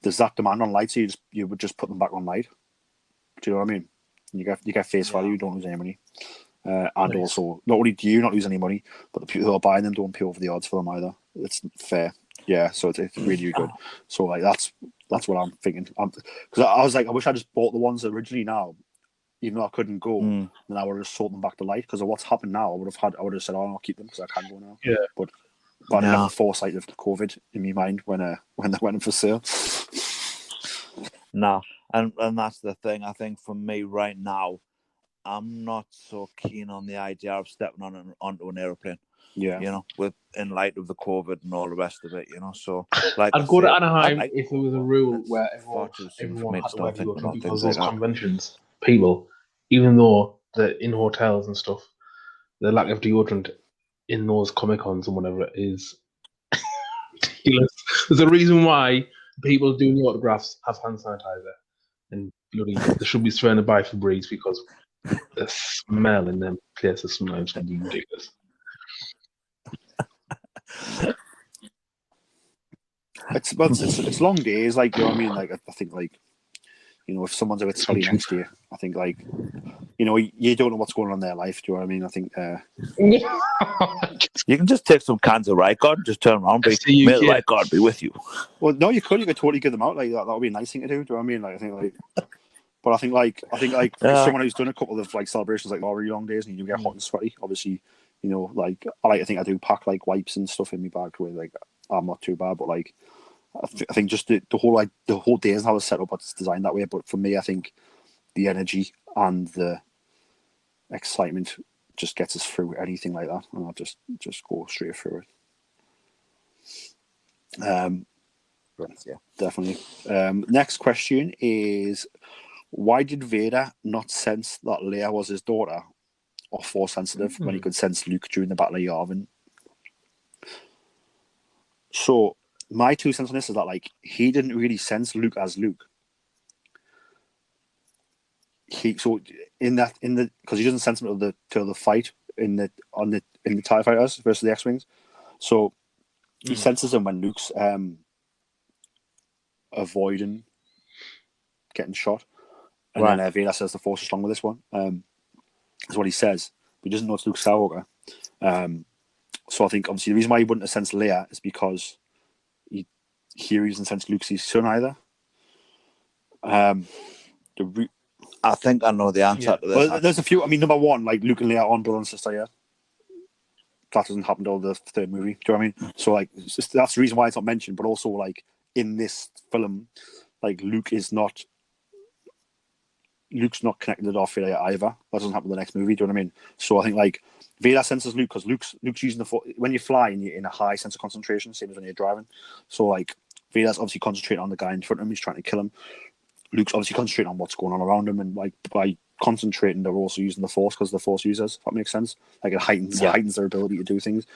S2: there's that demand on light, so you would just put them back on light. Do you know what I mean? You get face value, you don't lose any money. And also, not only do you not lose any money, but the people who are buying them don't pay over the odds for them either. It's fair. Yeah, so it's really good. So like that's what I'm thinking. Because I was like, I wish I just bought the ones originally now, even though I couldn't go. Then I would have just sold them back to light. Because of what's happened now, I would have said, "Oh, I'll keep them because I can go now."
S4: Yeah.
S2: But I didn't have the foresight of COVID in my mind when they went for sale.
S5: No, and that's the thing. I think for me right now, I'm not so keen on the idea of stepping onto an airplane.
S2: Yeah,
S5: you know, in light of the COVID and all the rest of it, you know. So, like,
S4: I'd go to Anaheim if there was a rule where
S5: far too soon for
S4: everyone
S5: me
S4: had
S5: to
S4: to wear
S5: start thinking
S4: deodorant,
S5: about
S4: because
S5: things
S4: those
S5: like that.
S4: conventions people, even though they're in hotels and stuff, the lack of deodorant in those Comic Cons and whatever is ridiculous. There's a reason why people doing the autographs have hand sanitizer, and bloody they should be surrounded by Febreze, because the smell in them places sometimes can be ridiculous.
S2: It's long days, like, you know what I mean. Like I think, like, you know, if someone's a bit smelly next year, I think, like, you know, you don't know what's going on in their life. Do you know what I mean? I think
S5: you can just take some cans of Rycard, just turn around, may the Rycard be with you.
S2: Well, no, you could totally give them out like that. That would be a nice thing to do. Do you know what I mean? Like, I think, like, but I think like someone who's done a couple of like celebrations, like already long days, and you do get hot and sweaty. Obviously, you know, like I think I do pack like wipes and stuff in my bag where like I'm not too bad, but like I think just the whole day isn't how it's set up, but it's designed that way. But for me, I think the energy and the excitement just gets us through anything like that, and I'll just go straight through it. Yeah, definitely. Next question is, why did Vader not sense that Leia was his daughter or Force sensitive when he could sense Luke during the Battle of Yavin? So my 2 cents on this is that, like, he didn't really sense Luke as Luke. Because he doesn't sense him till the fight in the TIE fighters versus the X-wings. So he senses him when Luke's avoiding getting shot, and then Vader says the Force is strong with this one. Is what he says. But he doesn't know it's Luke Skywalker. So I think obviously the reason why he wouldn't have sensed Leia is because he doesn't sense Luke's his son either.
S5: I think I know the answer to this.
S2: Well, there's a few. I mean, number one, like Luke and Leia aren't brother and sister yet. That doesn't happen till the third movie. Do you know what I mean? So like, that's the reason why it's not mentioned. But also, like, in this film, like Luke's not connected to Darth Vader either. That doesn't happen in the next movie. Do you know what I mean? So I think, like, Vader senses Luke because Luke's using the Force. When you fly, and you're in a high sense of concentration, same as when you're driving. So like, Vader's obviously concentrating on the guy in front of him. He's trying to kill him. Luke's obviously concentrating on what's going on around him, and like by concentrating, they're also using the Force because the Force users. If that makes sense. Like, it heightens their ability to do things.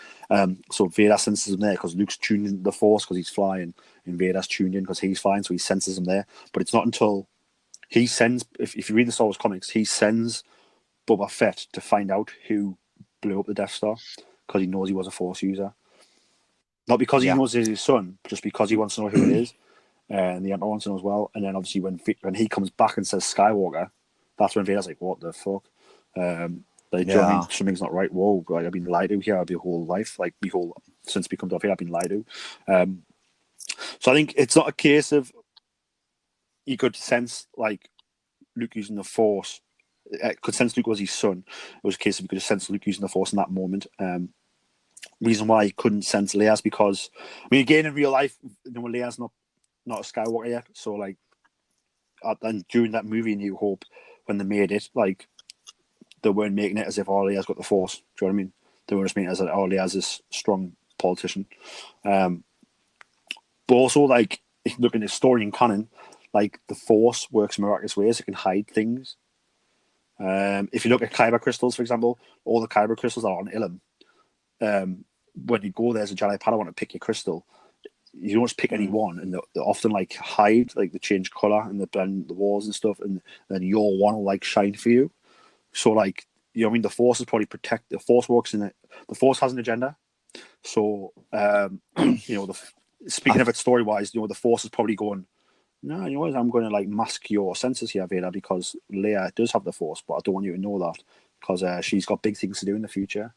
S2: So Vader senses him there because Luke's tuned into the Force because he's flying, and Vader's tuned in because he's flying, so he senses him there. But it's not until he sends, if you read the Star Wars comics, he sends Boba Fett to find out who blew up the Death Star because he knows he was a Force user. Not because he knows it's his son, just because he wants to know who it is. And the Emperor wants to know as well. And then obviously when he comes back and says Skywalker, that's when Vader's like, what the fuck? Do you know what I mean? Something's not right. Whoa, like, I've been lied to here my whole life. Like, since becoming Darth Vader, I've been lied to. So I think it's not a case of you could sense, like, Luke using the Force could sense Luke was his son. It was a case of he could just sense Luke using the Force in that moment. Reason why he couldn't sense Leia is because, I mean, again, in real life, Leia's not a Skywalker yet. So, like, and during that movie, New Hope, when they made it, like, they weren't making it as if Leia's got the Force. Do you know what I mean? They were just making it as Leia's this strong politician. But also, like, if you look at the story in canon, like, the Force works in miraculous ways. It can hide things. If you look at kyber crystals, for example, all the kyber crystals are on Ilum. When you go there as a Jedi Padawan to pick your crystal, you don't just pick any one, and they often like hide, like they change color and they blend the walls and stuff, and then your one will like shine for you. So like, you know what I mean, the Force is probably the Force works in it. The Force has an agenda. So you know, speaking of it story wise, you know, the Force is probably going, no, you know what, I'm going to like mask your senses here, Vader, because Leia does have the Force, but I don't want you to know that because she's got big things to do in the future.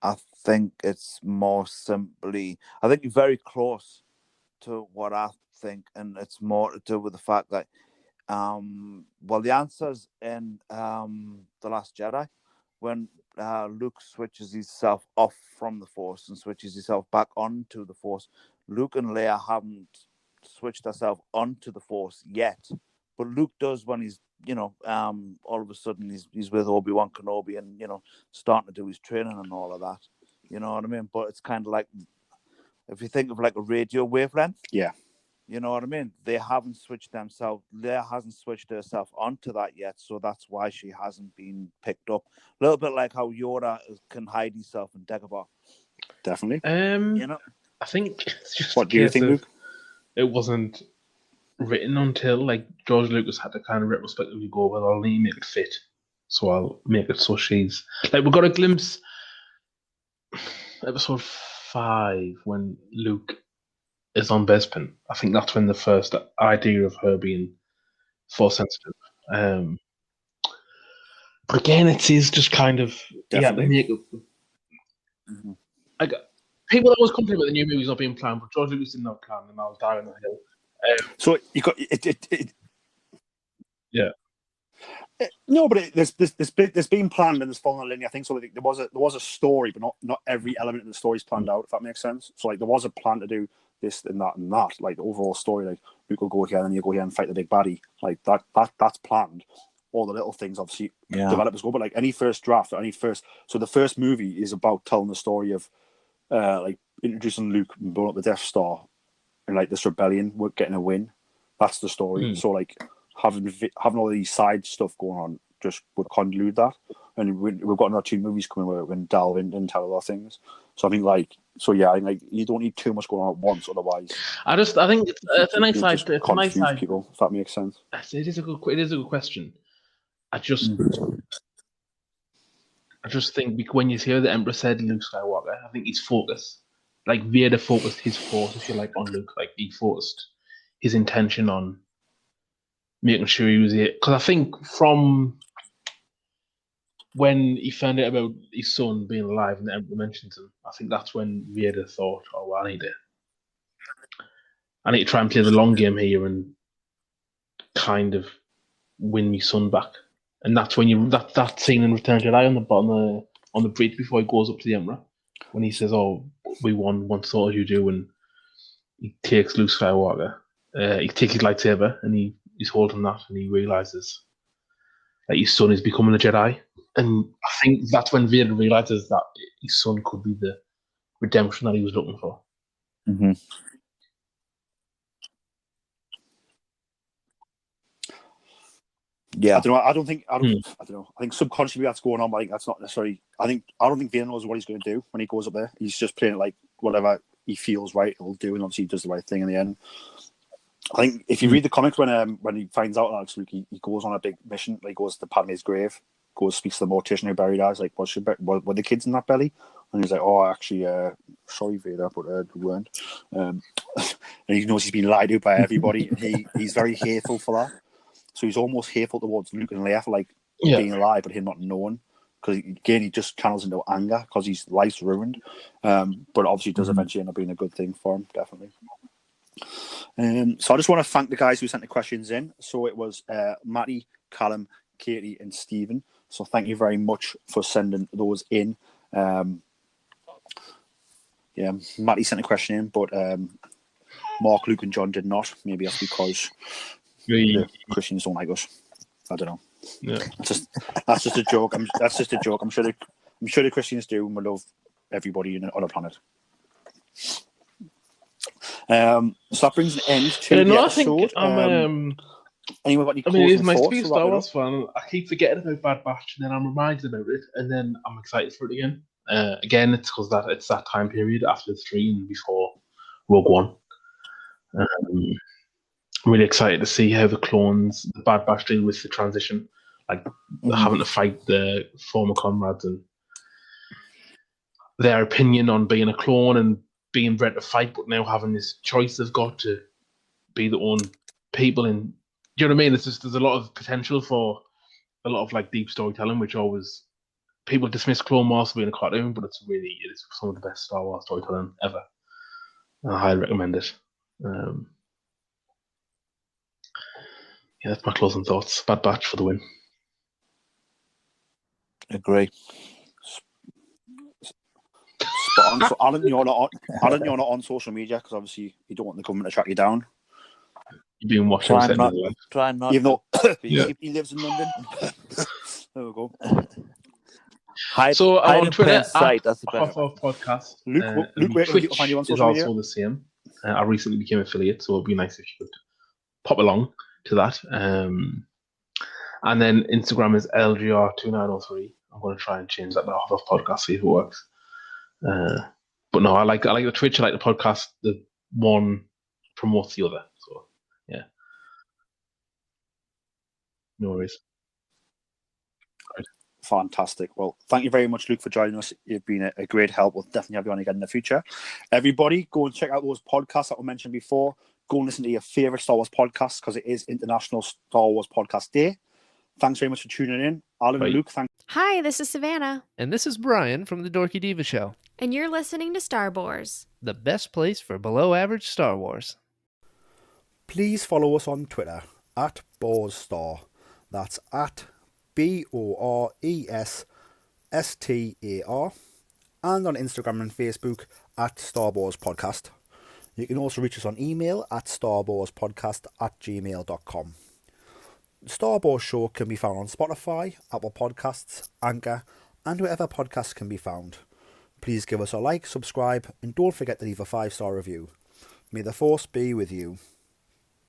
S5: I think it's more simply, I think you're very close to what I think, and it's more to do with the fact that, well, the answer's in The Last Jedi, when Luke switches himself off from the Force and switches himself back onto the Force. Luke and Leia haven't switched themselves onto the Force yet, but Luke does when he's, you know, all of a sudden he's with Obi-Wan Kenobi and, you know, starting to do his training and all of that. You know what I mean? But it's kind of like, if you think of like a radio wavelength.
S2: Yeah.
S5: You know what I mean? They haven't switched themselves. Leia hasn't switched herself onto that yet, so that's why she hasn't been picked up. A little bit like how Yoda can hide himself in Dagobah.
S2: Definitely.
S5: You know,
S4: I think it's just
S2: what do you think, Luke?
S4: It wasn't written until like George Lucas had to kind of retrospectively go, well, I'll need to make it fit, so I'll make it so she's like, we got a glimpse episode 5 when Luke is on Bespin. I think that's when the first idea of her being Force sensitive. But again, it is just kind of
S2: Definitely.
S4: Like, people always complain about the new movies not being planned, but George Lucas didn't have a plan, and I'll die on the hill.
S2: So you got it.
S4: Yeah.
S2: No, but there's been planned and there's following a linear. I think so. There was a story, but not every element of the story is planned out. If that makes sense. So like there was a plan to do this and that and that. Like the overall story, like Luke will go here and then you go here and fight the big baddie. Like that's planned. All the little things obviously develop as well. But like any first draft or so the first movie is about telling the story of like introducing Luke and blowing up the Death Star and like this rebellion, we're getting a win. That's the story. So like having all these side stuff going on just would convolute that. And we've got another 2 movies coming where we can delve into and tell a lot of things. So I think like you don't need too much going on at once, otherwise.
S4: I think it's a nice side. It's a nice side.
S2: People, if that makes sense.
S4: It is a good question. I just think when you hear the Emperor said Luke Skywalker, I think he's focused. Like Vader focused his force, if you like, on Luke. Like he focused his intention on making sure he was here. Because I think from when he found out about his son being alive and the Emperor mentions him, I think that's when Vader thought, oh, well, I need to try and play the long game here and kind of win my son back. And that's when that scene in Return of the Jedi on the bridge before he goes up to the Emperor, when he says, "Oh, we won once thought as you do," and he takes Luke Skywalker, he takes his lightsaber and he's holding that, and he realizes that his son is becoming a Jedi, and I think that's when Vader realizes that his son could be the redemption that he was looking for.
S5: Mm-hmm. Yeah,
S2: I don't know. I don't know. I think subconsciously that's going on, but I think that's not necessarily. I don't think Vader knows what he's going to do when he goes up there. He's just playing it like whatever he feels right, he'll do, and obviously he does the right thing in the end. I think if you read the comics, when he finds out that Luke, he goes on a big mission. Like, he goes to Padme's grave, speaks to the mortician who buried her. He's like, were the kids in that belly? And he's like, oh, actually, sorry, Vader, but they weren't. And he knows he's been lied to by everybody, and he's very hateful for that. So he's almost hateful towards Luke and Leia for like being alive, but him not knowing. Because again, he just channels into anger because his life's ruined. But obviously, it does eventually end up being a good thing for him, definitely. So I just want to thank the guys who sent the questions in. So it was Matty, Callum, Katie, and Stephen. So thank you very much for sending those in. Yeah, Matty sent a question in, but Mark, Luke, and John did not. Maybe that's because the Christians don't like us. I don't know.
S4: Yeah.
S2: That's just a joke. That's just a joke. I'm sure the Christians do, and we love everybody on the planet. So that brings an end to the episode. Anyone got any closing thoughts?
S4: It is nice to be a Star Wars fan. I keep forgetting about Bad Batch, and then I'm reminded about it, and then I'm excited for it again. Again, it's because it's that time period after 3 and before Rogue One. I'm really excited to see how the Bad Batch deal with the transition, like having to fight the former comrades and their opinion on being a clone and being bred to fight, but now having this choice they've got to be their own people. And do you know what I mean? There's a lot of potential for a lot of like deep storytelling, which always people dismiss Clone Wars as being a cartoon, but it is some of the best Star Wars storytelling ever. I highly recommend it. Yeah, that's my closing thoughts. Bad Batch for the win.
S5: Agree.
S2: Spot on. So Alan, you're not on social media because obviously you don't want the government to track you down.
S4: You've been watching.
S5: Try not.
S2: Even though
S5: Yeah.
S2: he lives in London. There we go.
S4: So on Twitter,
S5: site, that's the best.
S4: Hoth Podcast.
S2: Luke, where can people find you on social media?
S4: Is also the same. I recently became affiliate, so it'd be nice if you could pop along to that. And then Instagram is LGR2903. I'm going to try and change that to Hoth Podcast, see if it works. But no, I like the Twitch. I like the podcast. The one promotes the other. So yeah, no worries. Right.
S2: Fantastic. Well, thank you very much, Luke, for joining us. You've been a great help. We'll definitely have you on again in the future. Everybody, go and check out those podcasts that were mentioned before. Go and listen to your favourite Star Wars podcast because it is International Star Wars Podcast Day. Thanks very much for tuning in. Alan and Luke, thanks.
S6: Hi, this is Savannah.
S7: And this is Brian from the Dorky Diva Show.
S6: And you're listening to Star Wars,
S7: the best place for below-average Star Wars.
S2: Please follow us on Twitter at BorsStar. That's at BORESSTAR. And on Instagram and Facebook at Star Wars Podcast. You can also reach us on email at starwarspodcast@gmail.com. The Star Wars Show can be found on Spotify, Apple Podcasts, Anchor, and wherever podcasts can be found. Please give us a like, subscribe, and don't forget to leave a 5-star review. May the Force be with you.